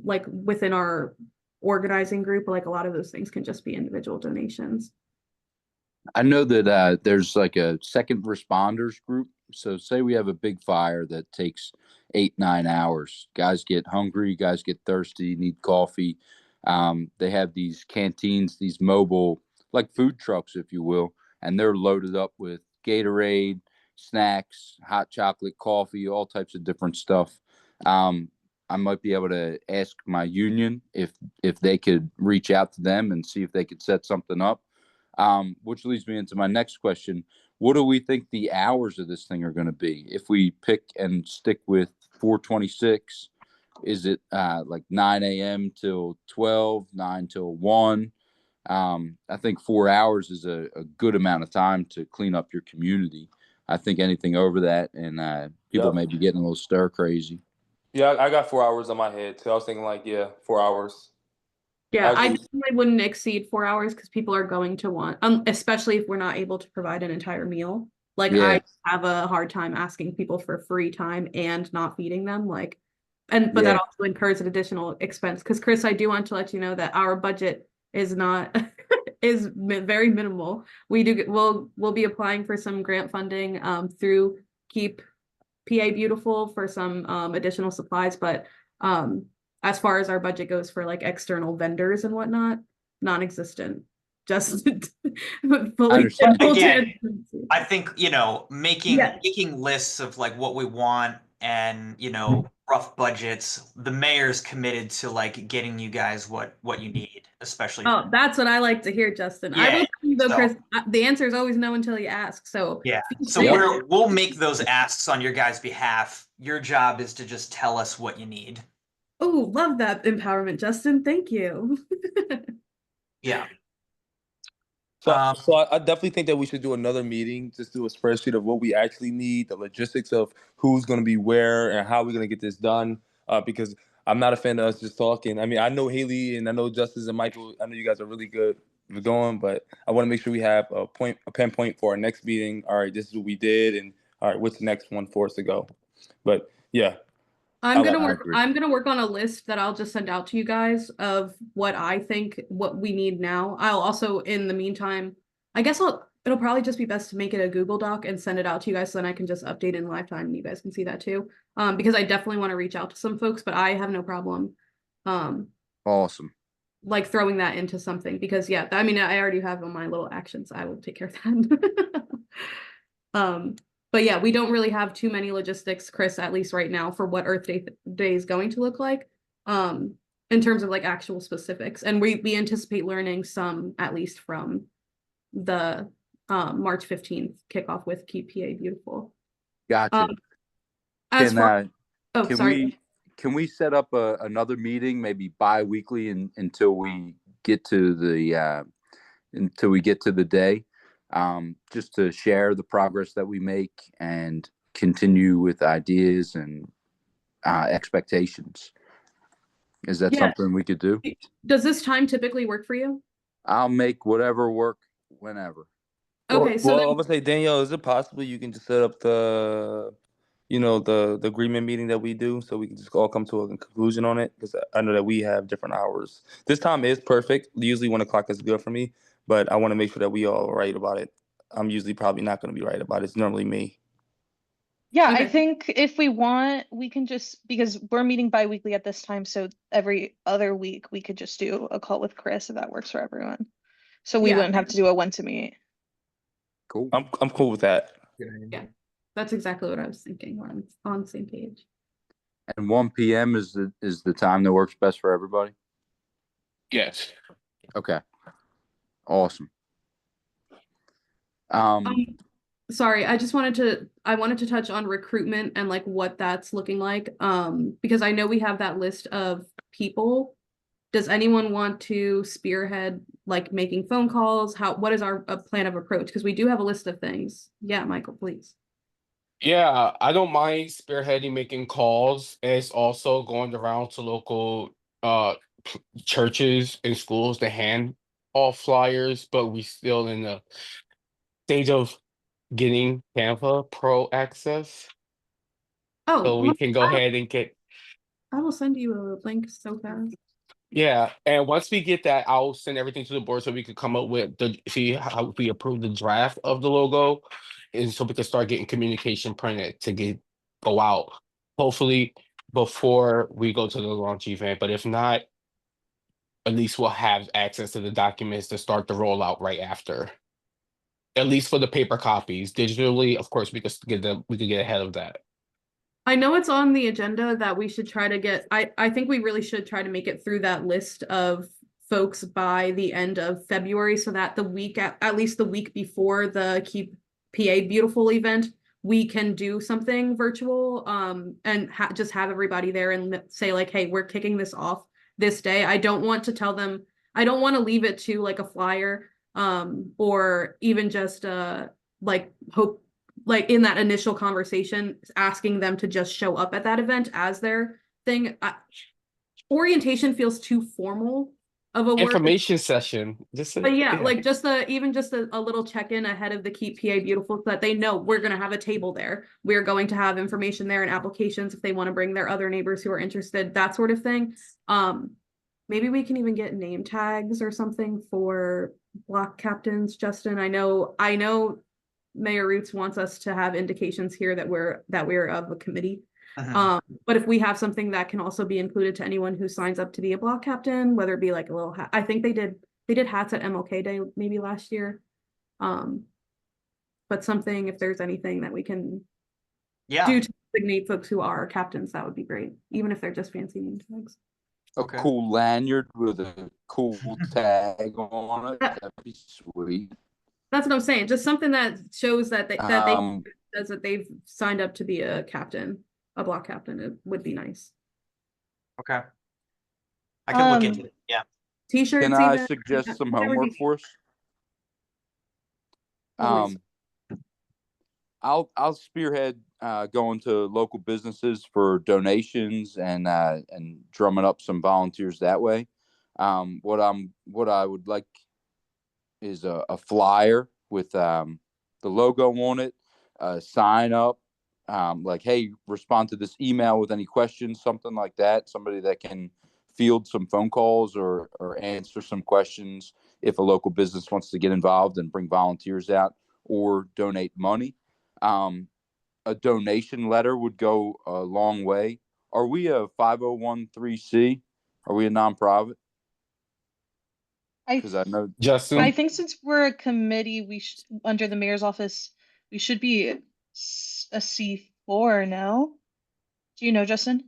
like within our organizing group, like a lot of those things can just be individual donations. I know that there's like a second responders group. So say we have a big fire that takes 8-9 hours. Guys get hungry, guys get thirsty, need coffee. They have these canteens, these mobile, like food trucks, if you will, and they're loaded up with Gatorade, snacks, hot chocolate, coffee, all types of different stuff. I might be able to ask my union if they could reach out to them and see if they could set something up. Which leads me into my next question. What do we think the hours of this thing are going to be? If we pick and stick with 426, is it like 9 a.m. till 12, 9 till 1? I think 4 hours is a good amount of time to clean up your community. I think anything over that, and people may be getting a little stir crazy. Yeah, I got 4 hours on my head too. I was thinking like, 4 hours. Yeah, I Actually- definitely wouldn't exceed 4 hours because people are going to want, especially if we're not able to provide an entire meal. Like Yeah. I have a hard time asking people for free time and not feeding them. But Yeah. that also incurs an additional expense. Because Chris, I do want to let you know that our budget is not very minimal. We'll be applying for some grant funding through Keep PA Beautiful for some additional supplies, but as far as our budget goes for like external vendors and whatnot, non-existent. Just fully understand. Again, I think, making Yeah. making lists of like what we want and, rough budgets, the mayor's committed to like getting you guys what you need, especially. Oh, that's what I like to hear, Justin. I Yeah, will tell you though, so- Chris, the answer is always no until you ask. So Yeah. So Yeah. we'll make those asks on your guys' behalf. Your job is to just tell us what you need. Oh, love that empowerment, Justin. Thank you. Yeah. So I definitely think that we should do another meeting, just do a spreadsheet of what we actually need, the logistics of who's going to be where and how we're going to get this done. Because I'm not a fan of us just talking. I mean, I know Haley and I know Justice and Michael. I know you guys are really good for going, but I want to make sure we have a pinpoint for our next meeting. All right, this is what we did, and all right, what's the next one for us to go? But yeah, I'm gonna I work. agree. I'm gonna work on a list that I'll just send out to you guys of what I think what we need now. I'll also, in the meantime, I guess it'll probably just be best to make it a Google Doc and send it out to you guys so then I can just update in live time and you guys can see that too. Because I definitely want to reach out to some folks, but I have no problem Awesome. like throwing that into something because yeah, I mean I already have on my little actions. I will take care of that. But yeah, we don't really have too many logistics, Chris, at least right now, for what Earth Day is going to look like, in terms of like actual specifics. And we anticipate learning some, at least from the March 15th kickoff with Keep PA Beautiful. Gotcha. As far Can sorry. we set up another meeting, maybe bi-weekly until we get to the day, just to share the progress that we make and continue with ideas and expectations. Is that Yeah. something we could do? Does this time typically work for you? I'll make whatever work whenever. Okay, so I'm gonna say, Danielle, is it possible you can just set up the agreement meeting that we do so we can just all come to a conclusion on it? Because I know that we have different hours. This time is perfect. Usually 1 o'clock is good for me, but I want to make sure that we all are right about it. I'm usually probably not going to be right about it. It's normally me. Yeah, I Okay. think if we want, we can just, because we're meeting bi-weekly at this time, so every other week we could just do a call with Chris if that works for everyone. So we Yeah. wouldn't have to do a one to meet. Cool. I'm cool with that. yeah, that's exactly what I was thinking. We're on the same page. And 1 p.m. is the time that works best for everybody? Yes. Okay. Awesome. Sorry, I wanted to touch on recruitment and like what that's looking like. Because I know we have that list of people. Does anyone want to spearhead like making phone calls? What is our plan of approach? Because we do have a list of things. Yeah, Michael, please. Yeah, I don't mind spearheading making calls. It's also going around to local churches and schools to hand off flyers, but we still in the stage of getting Canva Pro access. Oh, So we can go ahead and get I will send you a link so fast. yeah, and once we get that, I'll send everything to the board so we can come up with see how we approve the draft of the logo, and so we can start getting communication printed to go out. Hopefully before we go to the launch event, but if not, at least we'll have access to the documents to start the rollout right after. At least for the paper copies. Digitally, of course, we could get ahead of that. I know it's on the agenda that we should try to get, I think we really should try to make it through that list of folks by the end of February so that the week, at least the week before the Keep PA Beautiful event, we can do something virtual and just have everybody there and say like, hey, we're kicking this off this day. I don't want to tell them, I don't want to leave it to like a flyer or even just like hope like in that initial conversation, asking them to just show up at that event as their thing. Orientation feels too formal of a word. Information session. But yeah, like just a little check-in ahead of the Keep PA Beautiful so that they know we're going to have a table there. We're going to have information there and applications if they want to bring their other neighbors who are interested, that sort of thing. Maybe we can even get name tags or something for block captains, Justin. I know Mayor Roots wants us to have indications here that we're of a committee. But if we have something that can also be included to anyone who signs up to be a block captain, whether it be like a little hat, I think they did hats at MLK Day maybe last year. But something, if there's anything that we can do to designate folks who are captains, that would be great, even if they're just fancy name tags. A cool lanyard with a cool tag on it. That'd be sweet. That's what I'm saying. Just something that shows that they've signed up to be a captain, a block captain. It would be nice. Okay. I can look into it. Yeah. T-shirts. Can I suggest some homework for us? I'll spearhead going to local businesses for donations and drumming up some volunteers that way. What I would like is a flyer with the logo on it, sign up, like, hey, respond to this email with any questions, something like that. Somebody that can field some phone calls or answer some questions if a local business wants to get involved and bring volunteers out or donate money. A donation letter would go a long way. Are we a 501(c)(3)? Are we a nonprofit? I Because I know Justin, I think since we're a committee, under the mayor's office, we should be a C4 now. Do you know, Justin?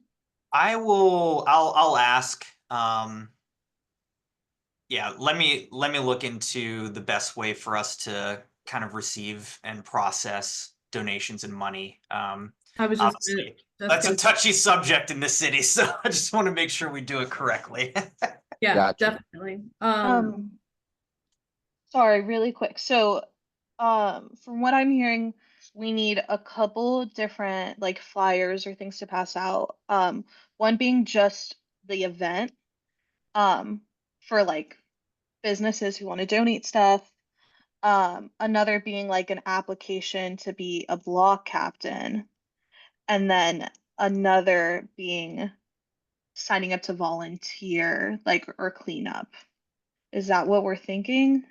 I'll ask. Yeah, let me look into the best way for us to kind of receive and process donations and money. I was just Obviously, that's a touchy subject in the city, so I just want to make sure we do it correctly. yeah, Gotcha. definitely. Sorry, really quick. So, from what I'm hearing, we need a couple different like flyers or things to pass out. One being just the event, for like businesses who want to donate stuff. Another being like an application to be a block captain, and then another being signing up to volunteer, like or clean up. Is that what we're thinking?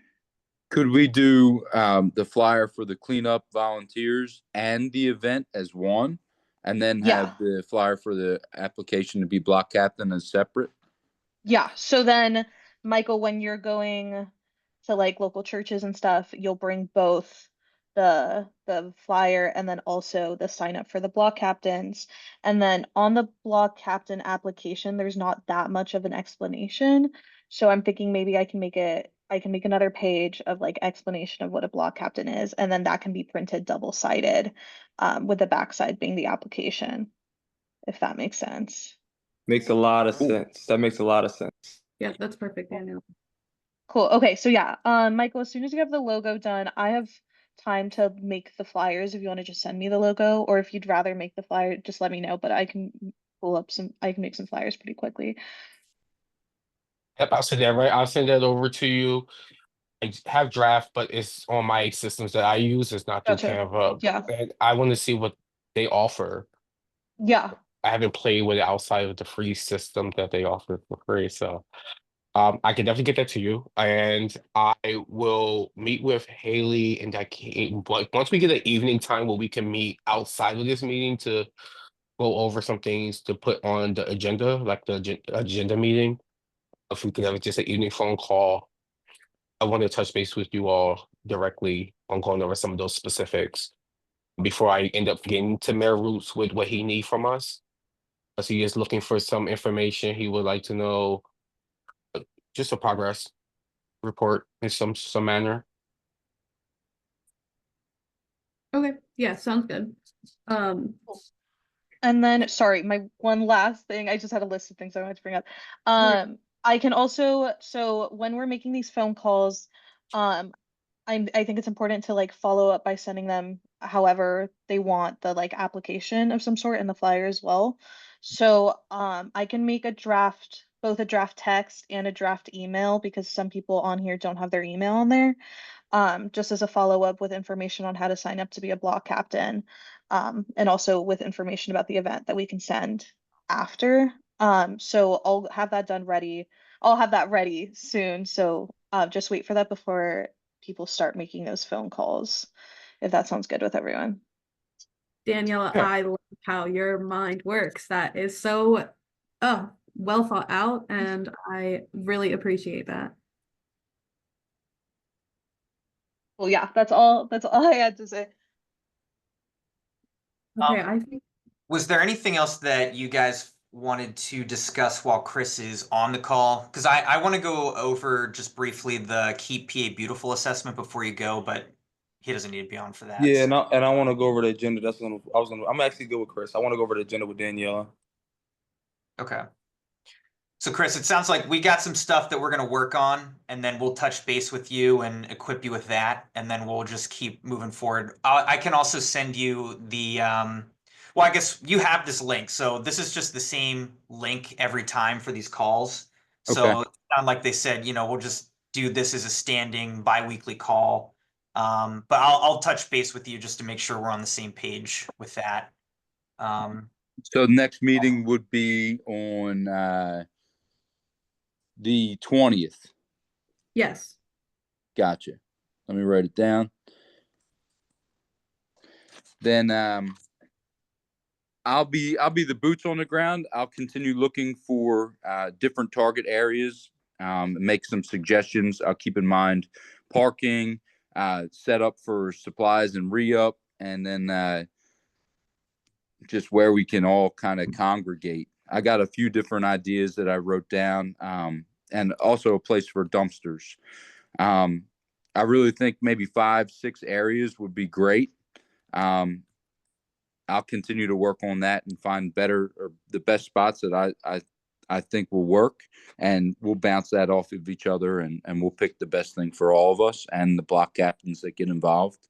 could we do the flyer for the cleanup volunteers and the event as one, and then Yeah. have the flyer for the application to be block captain as separate? Yeah. So then, Michael, when you're going to like local churches and stuff, you'll bring both the flyer and then also the sign up for the block captains. And then on the block captain application, there's not that much of an explanation. So I'm thinking maybe I can make another page of like explanation of what a block captain is, and then that can be printed double-sided, with the backside being the application, if that makes sense. Makes a lot of Cool. sense. That makes a lot of sense. Yeah, that's perfect, Daniel. Cool. Okay, so yeah, Michael, as soon as you have the logo done, I have time to make the flyers if you want to just send me the logo, or if you'd rather make the flyer, just let me know, but I can make some flyers pretty quickly. yep, I'll send that right. I'll send that over to you. I have draft, but it's on my systems that I use. It's not through Gotcha. Canva. Yeah. And I want to see what they offer. Yeah. I haven't played with it outside of the free system that they offer for free. So I can definitely get that to you. And I will meet with Haley and once we get an evening time where we can meet outside of this meeting to go over some things to put on the agenda, like the agenda meeting. If we could have just an evening phone call, I want to touch base with you all directly on going over some of those specifics before I end up getting to Mayor Roots with what he needs from us. Because he is looking for some information. He would like to know just a progress report in some manner. Okay, yeah, sounds good. And then, sorry, my one last thing, I just had a list of things I wanted to bring up. I can also, so when we're making these phone calls, I think it's important to like follow up by sending them however they want the like application of some sort in the flyer as well. So I can make both a draft text and a draft email, because some people on here don't have their email on there. Just as a follow-up with information on how to sign up to be a block captain, and also with information about the event that we can send after. So I'll have that ready. I'll have that ready soon. So just wait for that before people start making those phone calls, if that sounds good with everyone. Danielle, Yeah. I love how your mind works. That is so well thought out, and I really appreciate that. Well, yeah, that's all I had to say. Okay, I think Was there anything else that you guys wanted to discuss while Chris is on the call? Because I want to go over just briefly the Keep PA Beautiful assessment before you go, but he doesn't need to be on for that. Yeah, and I want to go over the agenda. I'm actually good with Chris. I want to go over the agenda with Daniela. Okay. So Chris, it sounds like we got some stuff that we're going to work on, and then we'll touch base with you and equip you with that, and then we'll just keep moving forward. I can also send you the, well, I guess you have this link. So this is just the same link every time for these calls. So Okay. it sounded like they said, we'll just do this as a standing bi-weekly call. But I'll touch base with you just to make sure we're on the same page with that. So the next meeting would be on the 20th. Yes. Gotcha. Let me write it down. Then I'll be the boots on the ground. I'll continue looking for different target areas, make some suggestions. I'll keep in mind parking, set up for supplies and re-up, and then just where we can all kind of congregate. I got a few different ideas that I wrote down, and also a place for dumpsters. I really think maybe 5-6 areas would be great. I'll continue to work on that and find better or the best spots that I think will work, and we'll bounce that off of each other, and we'll pick the best thing for all of us and the block captains that get involved.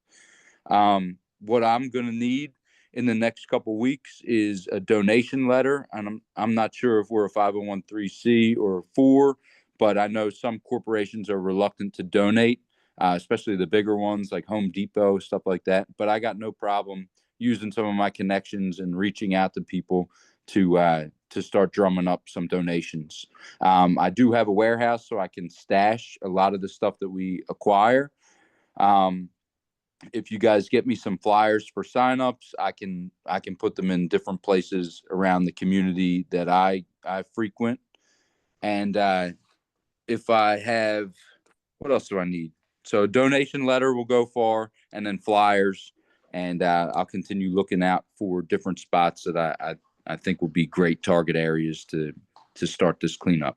What I'm going to need in the next couple weeks is a donation letter, and I'm not sure if we're a 501(c)(3) or 4, but I know some corporations are reluctant to donate, especially the bigger ones like Home Depot, stuff like that. But I got no problem using some of my connections and reaching out to people to start drumming up some donations. I do have a warehouse, so I can stash a lot of the stuff that we acquire. If you guys get me some flyers for signups, I can put them in different places around the community that I frequent. And if I have, what else do I need? So a donation letter will go far, and then flyers. And I'll continue looking out for different spots that I think will be great target areas to start this cleanup.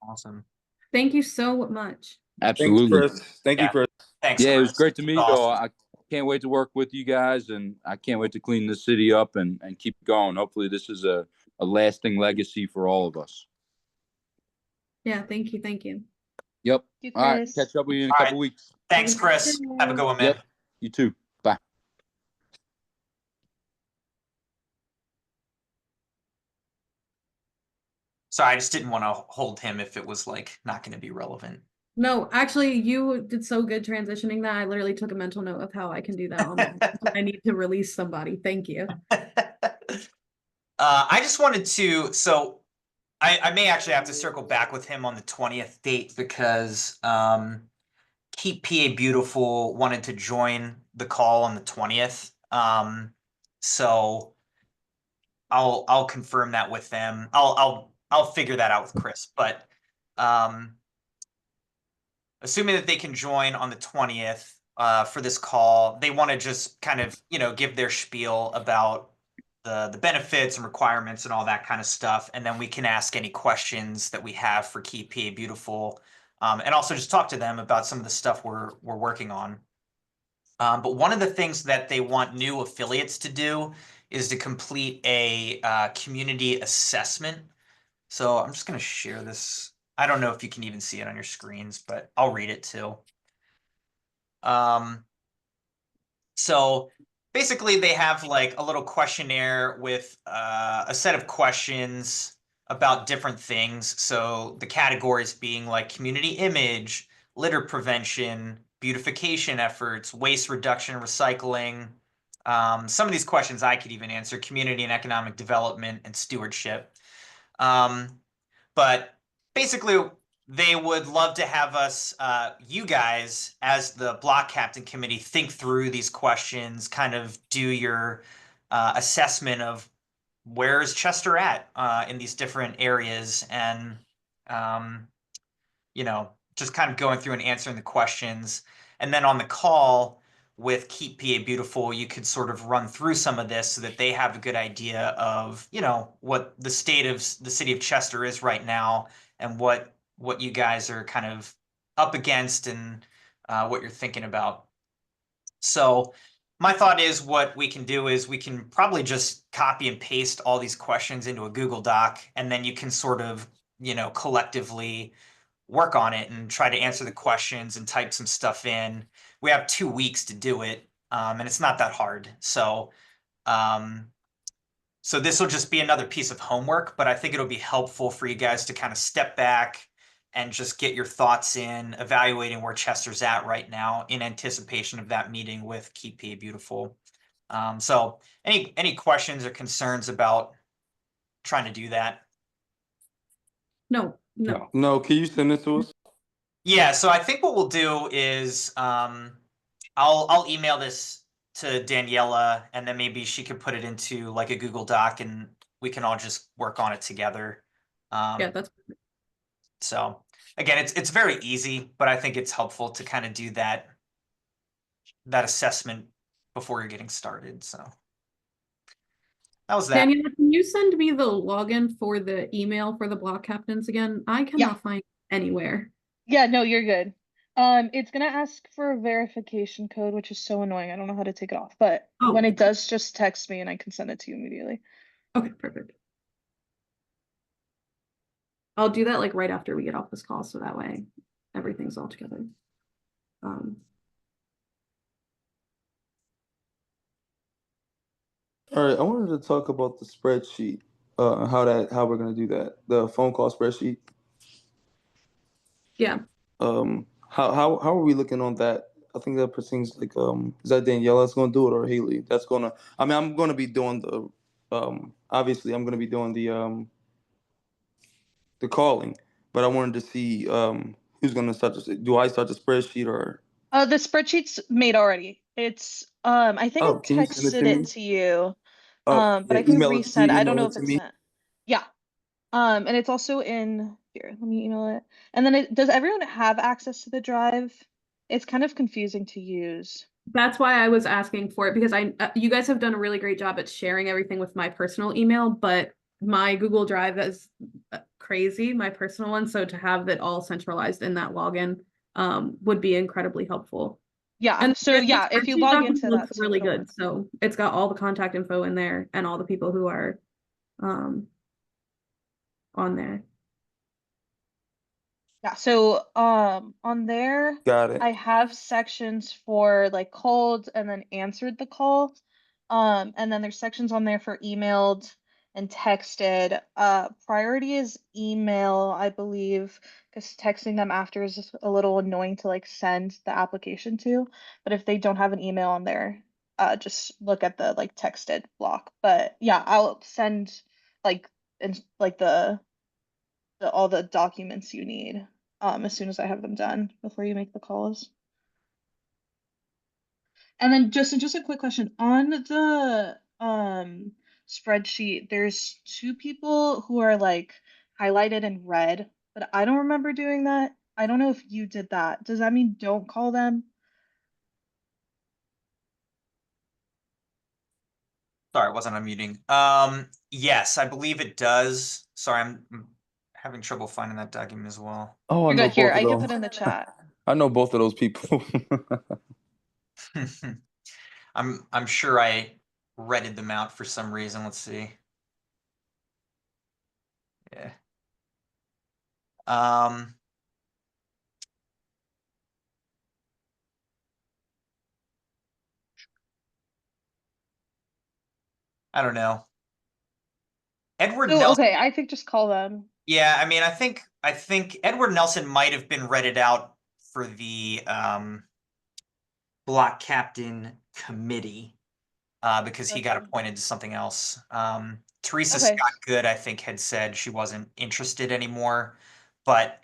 Awesome. Thank you so much. Absolutely. Thanks, Chris. Thank you, Yeah. Chris. Thanks. Yeah, it was Chris. great to meet you Awesome. all. I can't wait to work with you guys, and I can't wait to clean the city up and keep going. Hopefully this is a lasting legacy for all of us. Yeah, thank you. Thank you. Yep. You, All right. Chris. Catch up with you in a All couple right. weeks. Thanks, Chris. Have a good one, man. Yep. You too. Bye. Sorry, I just didn't want to hold him if it was like not going to be relevant. No, actually, you did so good transitioning that I literally took a mental note of how I can do that on my I need to release somebody. Thank you. I just wanted to, so I may actually have to circle back with him on the 20th date because Keep PA Beautiful wanted to join the call on the 20th. So I'll confirm that with them. I'll figure that out with Chris, but assuming that they can join on the 20th for this call, they want to just kind of, give their spiel about the benefits and requirements and all that kind of stuff. And then we can ask any questions that we have for Keep PA Beautiful, and also just talk to them about some of the stuff we're working on. But one of the things that they want new affiliates to do is to complete a community assessment. So I'm just going to share this. I don't know if you can even see it on your screens, but I'll read it too. So basically they have like a little questionnaire with a set of questions about different things. So the categories being like community image, litter prevention, beautification efforts, waste reduction, recycling. Some of these questions I could even answer: community and economic development and stewardship. But basically, they would love to have us, you guys, as the block captain committee, think through these questions, kind of do your assessment of where is Chester at in these different areas, and just kind of going through and answering the questions. And then on the call with Keep PA Beautiful, you could sort of run through some of this so that they have a good idea of, what the state of the city of Chester is right now, and what you guys are kind of up against, and what you're thinking about. So my thought is, what we can do is we can probably just copy and paste all these questions into a Google Doc, and then you can sort of, collectively work on it and try to answer the questions and type some stuff in. We have 2 weeks to do it, and it's not that hard. So this will just be another piece of homework, but I think it'll be helpful for you guys to kind of step back, and just get your thoughts in, evaluating where Chester's at right now in anticipation of that meeting with Keep PA Beautiful. So any questions or concerns about trying to do that? No. No, can you send it to us? Yeah, so I think what we'll do is I'll email this to Daniela, and then maybe she could put it into like a Google Doc, and we can all just work on it together. Yeah, that's So again, it's very easy, but I think it's helpful to kind of do that assessment before you're getting started. So that was that. Daniela, can you send me the login for the email for the block captains again? I cannot find it anywhere. Yeah, no, you're good. It's gonna ask for a verification code, which is so annoying. I don't know how to take it off, but when it does, just text me and I can send it to you immediately. Okay, perfect. I'll do that like right after we get off this call, so that way everything's all together. All right, I wanted to talk about the spreadsheet. How we're gonna do that. The phone call spreadsheet. Yeah. How are we looking on that? I think that pertains like is that Daniela that's gonna do it or Haley? That's gonna. I mean, I'm gonna be doing the obviously I'm gonna be doing the calling, but I wanted to see who's gonna start this. Do I start the spreadsheet or? The spreadsheet's made already. It's I think I Oh, can you send it texted to me? it to you. Oh, But yeah, I can email it to resend. you, I don't email know it if to it's me. sent. Yeah. And it's also in here. Let me email it. And then does everyone have access to the drive? It's kind of confusing to use. That's why I was asking for it, because you guys have done a really great job at sharing everything with my personal email, but my Google Drive is crazy, my personal one. So to have it all centralized in that login would be incredibly helpful. Yeah. And So yeah, if you log into that, looks too, really it'll good. work. So it's got all the contact info in there and all the people who are on there. Yeah, so on there Got it. I have sections for like called and then answered the call. And then there's sections on there for emailed and texted. Priority is email, I believe, because texting them after is just a little annoying to like send the application to. But if they don't have an email on there, just look at the like texted block. But yeah, I'll send like all the documents you need as soon as I have them done before you make the calls. And then just a quick question on the spreadsheet, there's two people who are like highlighted in red, but I don't remember doing that. I don't know if you did that. Does that mean don't call them? Sorry, I wasn't unmuting. Yes, I believe it does. Sorry, I'm having trouble finding that document as well. Oh, I You're know good. Here, both I of can them. put in the chat. I know both of those people. I'm sure I redded them out for some reason. Let's see. Yeah. I don't know. Edward So, Nelson. okay, I think just call them. Yeah, I mean, I think Edward Nelson might have been redded out for the block captain committee because he got Okay. appointed to something else. Teresa Okay. Scott Good, I think, had said she wasn't interested anymore, but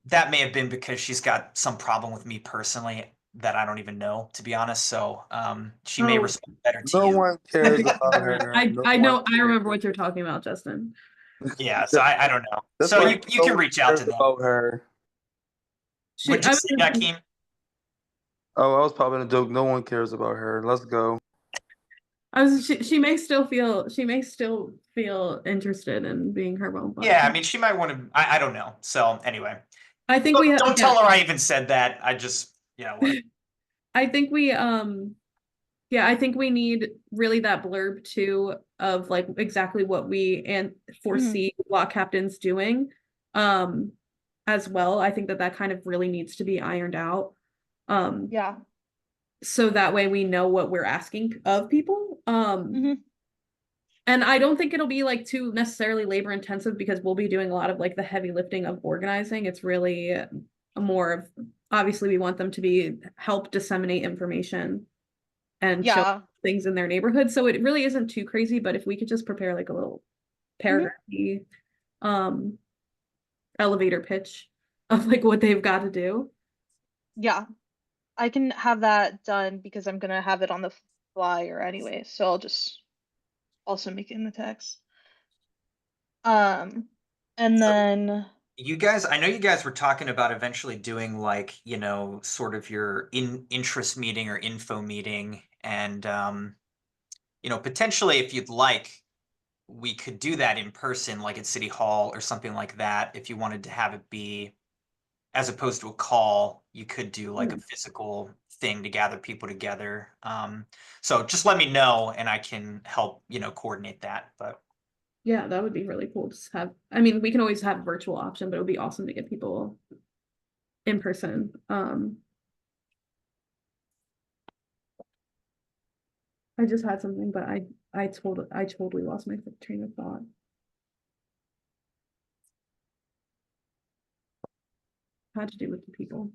that may have been because she's got some problem with me personally that I don't even know, to be honest. So she may respond better to No you. one cares about her. I No know, one I remember what you're talking about, Justin. Yeah, so I don't know. That's So why you no can one reach out to cares them. about her. Would you say that, Keem? Oh, I was popping a joke. No one cares about her. Let's go. She may still feel interested in being her own. Yeah, I mean, she might want to. I don't know. So anyway, I think we have. Don't tell her I even said that. I just whatever. I think we yeah, I think we need really that blurb too of like exactly what we foresee block captains doing as well. I think that kind of really needs to be ironed out. Yeah. So that way we know what we're asking of people. And I don't think it'll be like too necessarily labor intensive because we'll be doing a lot of like the heavy lifting of organizing. It's really more of, obviously we want them to help disseminate information and show Yeah. things in their neighborhood. So it really isn't too crazy, but if we could just prepare like a little paragraphy elevator pitch of like what they've got to do. Yeah. I can have that done because I'm gonna have it on the flyer anyway, so I'll just also make it in the text. And then You guys, I know you guys were talking about eventually doing like, you know, sort of your interest meeting or info meeting. And, you know, potentially if you'd like, we could do that in person, like at City Hall or something like that. If you wanted to have it be, as opposed to a call, you could do like a physical thing to gather people together. So just let me know and I can help, you know, coordinate that. But Yeah, that would be really cool to have. I mean, we can always have a virtual option, but it would be awesome to get people in person. I just had something, but I totally lost my train of thought. Had to do with the people.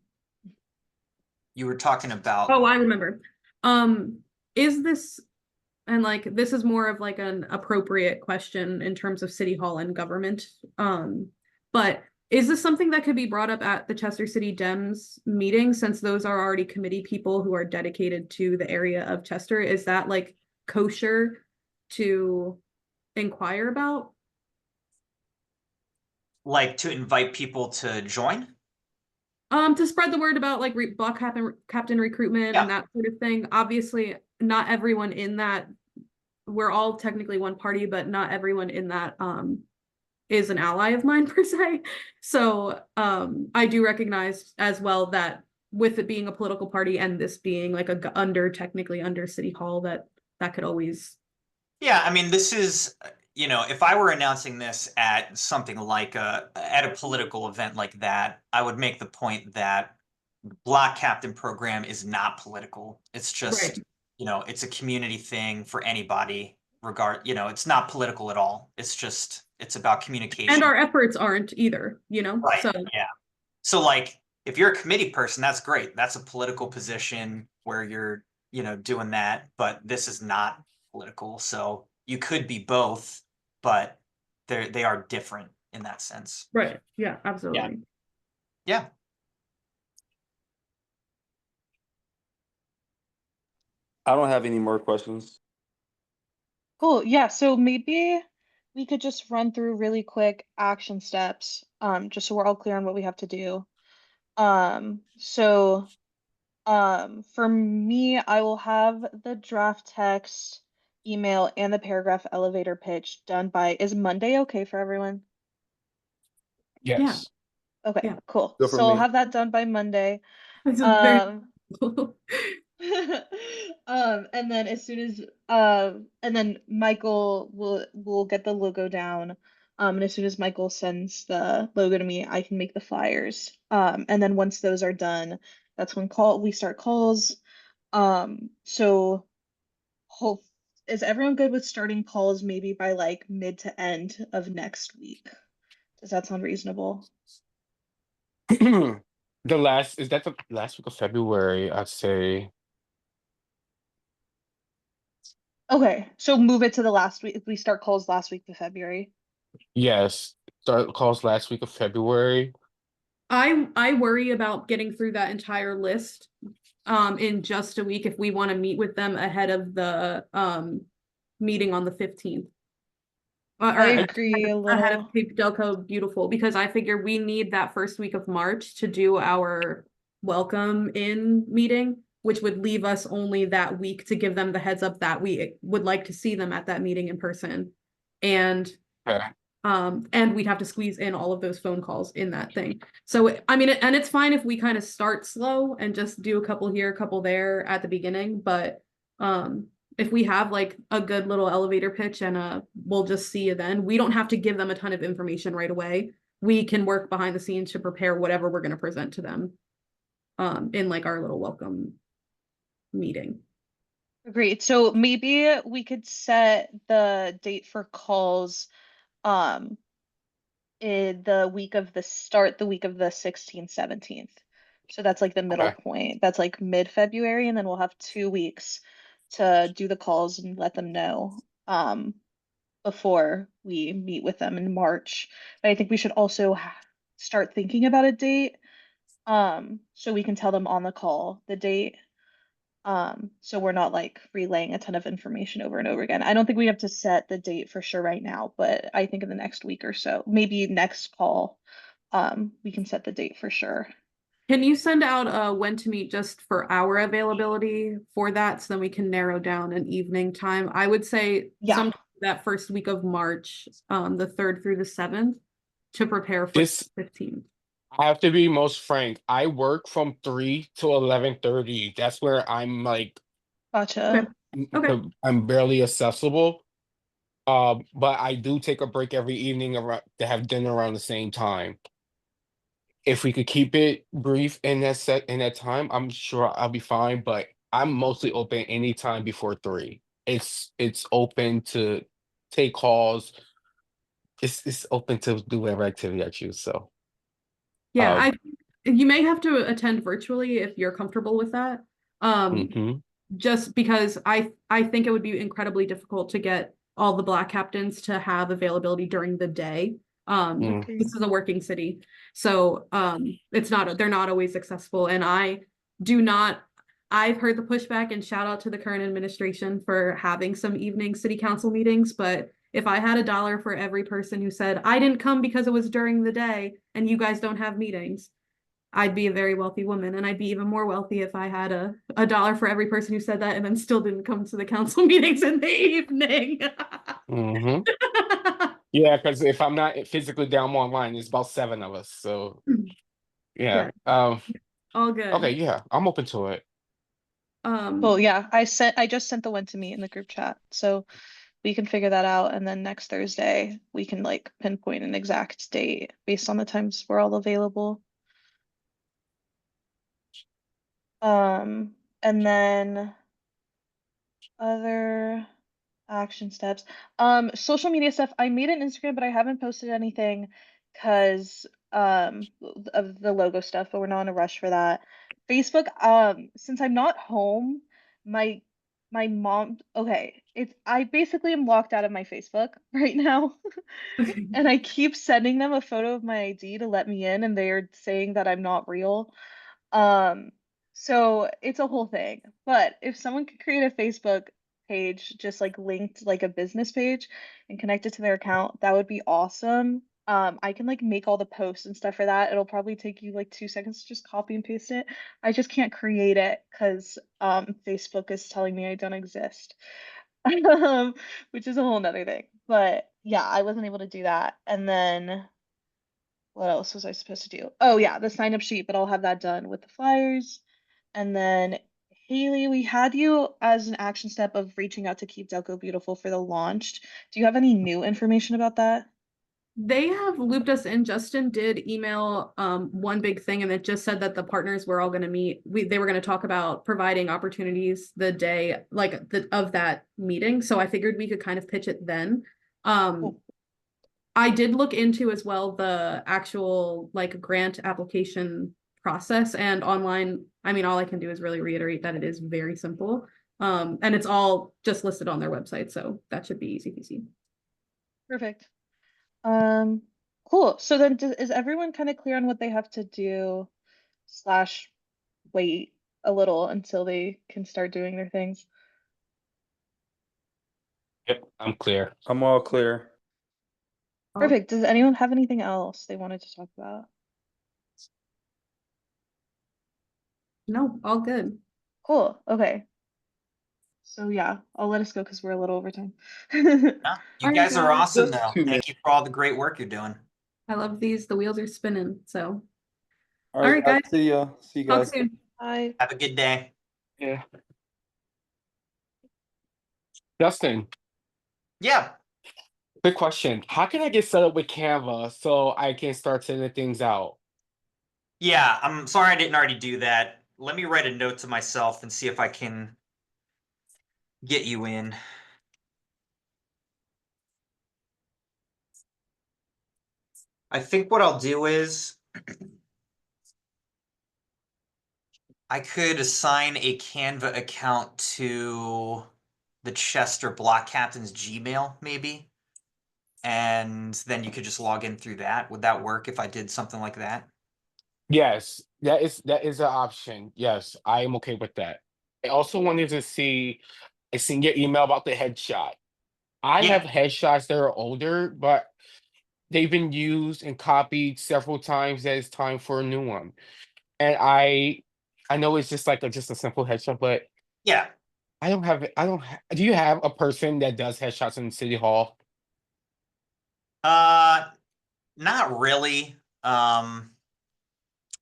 you were talking about. Oh, I remember. Is this, and like this is more of like an appropriate question in terms of City Hall and government. But is this something that could be brought up at the Chester City Dems meeting, since those are already committee people who are dedicated to the area of Chester? Is that like kosher to inquire about? Like to invite people to join? To spread the word about like block captain recruitment Yeah. and that sort of thing. Obviously, not everyone in that, we're all technically one party, but not everyone in that is an ally of mine per se. So I do recognize as well that with it being a political party and this being like technically under City Hall, that could always. Yeah, I mean, this is, you know, if I were announcing this at something like at a political event like that, I would make the point that Block Captain program is not political. It's just, Right. you know, it's a community thing for anybody, you know, it's not political at all. It's just, it's about communication. And our efforts aren't either, you know? Right, So yeah. So like, if you're a committee person, that's great. That's a political position where you're, you know, doing that, but this is not political. So you could be both, but they are different in that sense. right. Yeah, absolutely. Yeah. I don't have any more questions. cool. Yeah, so maybe we could just run through really quick action steps, just so we're all clear on what we have to do. For me, I will have the draft text, email, and the paragraph elevator pitch done by, is Monday okay for everyone? Yes. Okay, Yeah. cool. Good for So I'll me. have that done by Monday. It's a very And then as soon as and then Michael will get the logo down. And as soon as Michael sends the logo to me, I can make the flyers. And then once those are done, that's when we start calls. So hope is everyone good with starting calls maybe by like mid to end of next week? Does that sound reasonable? Is that the last week of February? I'd say. Okay, so move it to the last week. We start calls last week of February. Yes. Start calls last week of February. I worry about getting through that entire list in just a week if we want to meet with them ahead of the meeting on the 15th. I agree a Ahead of little. Cape Delco Beautiful, because I figure we need that first week of March to do our welcome in meeting, which would leave us only that week to give them the heads up that we would like to see them at that meeting in person. And Okay. and we'd have to squeeze in all of those phone calls in that thing. So I mean, and it's fine if we kind of start slow and just do a couple here, a couple there at the beginning, but if we have like a good little elevator pitch and we'll just see you then. We don't have to give them a ton of information right away. We can work behind the scenes to prepare whatever we're going to present to them in like our little welcome meeting. Agreed. So maybe we could set the date for calls, um, in the week of the week of the 16th, 17th. So that's like the middle Okay. point. That's like mid-February, and then we'll have 2 weeks to do the calls and let them know, before we meet with them in March. But I think we should also start thinking about a date, so we can tell them on the call the date. So we're not like relaying a ton of information over and over again. I don't think we have to set the date for sure right now, but I think in the next week or so, maybe next call, we can set the date for sure. Can you send out when to meet just for our availability for that so then we can narrow down an evening time? I would say Yeah. some that first week of March, the 3rd through the 7th, to prepare for This 15th. I have to be most frank. I work from 3 to 11:30. That's where I'm like Gotcha. Okay. I'm barely accessible. But I do take a break every evening around to have dinner around the same time. If we could keep it brief in that time, I'm sure I'll be fine. But I'm mostly open anytime before 3. It's open to take calls. It's open to do whatever activity I choose. So Yeah, um, you may have to attend virtually if you're comfortable with that. mhm. Just because I think it would be incredibly difficult to get all the Black captains to have availability during the day. Mm. Agreed. This is a working city, so they're not always accessible, and I've heard the pushback, and shout out to the current administration for having some evening city council meetings, but if I had $1 for every person who said I didn't come because it was during the day and you guys don't have meetings, I'd be a very wealthy woman, and I'd be even more wealthy if I had a dollar for every person who said that and then still didn't come to the council meetings in the evening. Mhm. Yeah, because if I'm not physically down online, it's about 7 of us. So yeah. Yeah, all good. Okay, yeah, I'm open to it. Well, yeah, I just sent the when to meet in the group chat, so we can figure that out, and then next Thursday we can like pinpoint an exact date based on the times we're all available. And then other action steps. Social media stuff. I made an Instagram, but I haven't posted anything because of the logo stuff, but we're not in a rush for that. Facebook, since I'm not home, my my mom, okay, I basically am locked out of my Facebook right now. And I keep sending them a photo of my ID to let me in, and they're saying that I'm not real. Um, so it's a whole thing. But if someone could create a Facebook page just like linked like a business page and connect it to their account, that would be awesome. I can like make all the posts and stuff for that. It'll probably take you like 2 seconds to just copy and paste it. I just can't create it because Facebook is telling me I don't exist. Which is a whole nother thing. But yeah, I wasn't able to do that. And then what else was I supposed to do? Oh yeah, the sign up sheet, but I'll have that done with the flyers. And then Haley, we had you as an action step of reaching out to Keep Delco Beautiful for the launch. Do you have any new information about that? They have looped us in. Justin did email one big thing, and it just said that the partners were all going to meet. They were going to talk about providing opportunities the day of that meeting. So I figured we could kind of pitch it then. Cool. I did look into as well the actual like grant application process and online. I mean, all I can do is really reiterate that it is very simple. And it's all just listed on their website, so that should be easy peasy. Perfect. Cool. So then is everyone kind of clear on what they have to do / wait a little until they can start doing their things? Yep, I'm clear. I'm all clear. Perfect. Does anyone have anything else they wanted to talk about? No, all good. Cool. Okay. So yeah, I'll let us go because we're a little over time. Yeah, you All guys right, are guys. awesome, Just though. 2 Thank you for all the great work you're doing. I love these. The wheels are spinning. So, All right, guys. See ya. See you talk guys. soon. Bye. Have a good day. Yeah. Justin, Yeah. quick question. How can I get set up with Canva so I can start sending things out? Yeah, I'm sorry I didn't already do that. Let me write a note to myself and see if I can get you in. I think what I'll do is I could assign a Canva account to the Chester Block Captain's Gmail, maybe. And then you could just log in through that. Would that work if I did something like that? Yes, that is an option. Yes, I am okay with that. I also wanted to see, I seen your email about the headshot. I Yeah. have headshots that are older, but they've been used and copied several times that it's time for a new one. And I know it's just like just a simple headshot, but Yeah. do you have a person that does headshots in City Hall? Not really.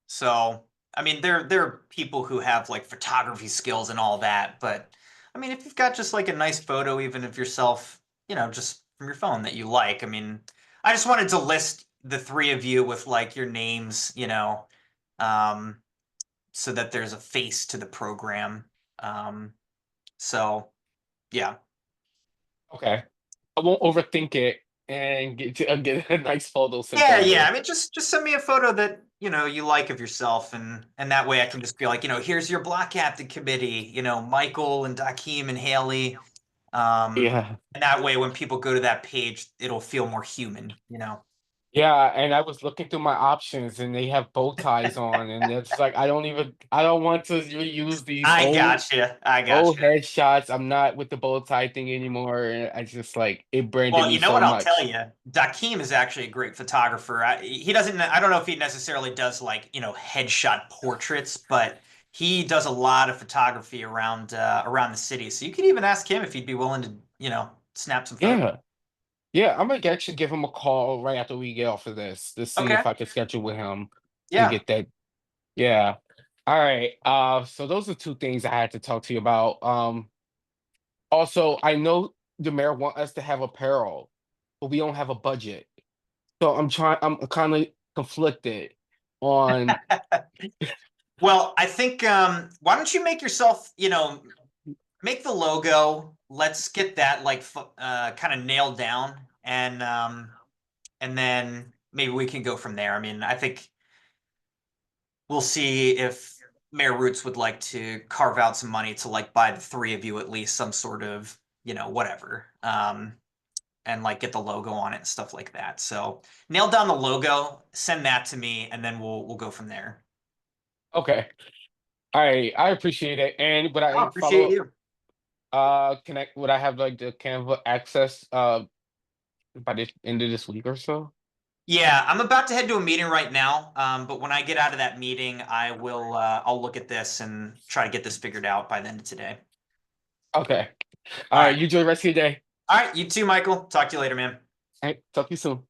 So I mean, there are people who have like photography skills and all that, but I mean, if you've got just like a nice photo, even of yourself, just from your phone that you like, I mean, I just wanted to list the three of you with like your names, um, so that there's a face to the program. So yeah. Okay. I won't overthink it and get a nice photo sent Yeah, over. yeah. I mean, just send me a photo that you like of yourself, and that way I can just be like, here's your block captain committee. Michael and Dakeem and Haley. Yeah. And that way, when people go to that page, it'll feel more human. Yeah, and I was looking through my options and they have bow ties on, and it's like I don't want to reuse these I old gotcha. I old gotcha. headshots. I'm not with the bow tie thing anymore. And I just like it branded Well, me you know so what I'll tell much. you? Dakeem is actually a great photographer. He doesn't. I don't know if he necessarily does like headshot portraits, but he does a lot of photography around the city. So you could even ask him if he'd be willing to snap some photos. Yeah. Yeah, I'm gonna actually give him a call right after we get off of this to see Okay. if I can schedule with him to Yeah. get that. Yeah. All right. So those are two things I had to talk to you about. Also, I know the mayor want us to have apparel, but we don't have a budget. So I'm kind of conflicted on Well, I think why don't you make yourself, make the logo. Let's get that like kind of nailed down, and then maybe we can go from there. I mean, I think we'll see if Mayor Roots would like to carve out some money to like buy the three of you at least some sort of, whatever. And like get the logo on it and stuff like that. So nail down the logo, send that to me, and then we'll go from there. okay. All right, I appreciate it. And would I I appreciate follow you. connect would I have like the Canva access by the end of this week or so? Yeah, I'm about to head to a meeting right now. But when I get out of that meeting, I'll look at this and try to get this figured out by the end of today. Okay. All All right, right. you enjoy the rest of your day. All right, you too, Michael. Talk to you later, man. All right, talk to you soon.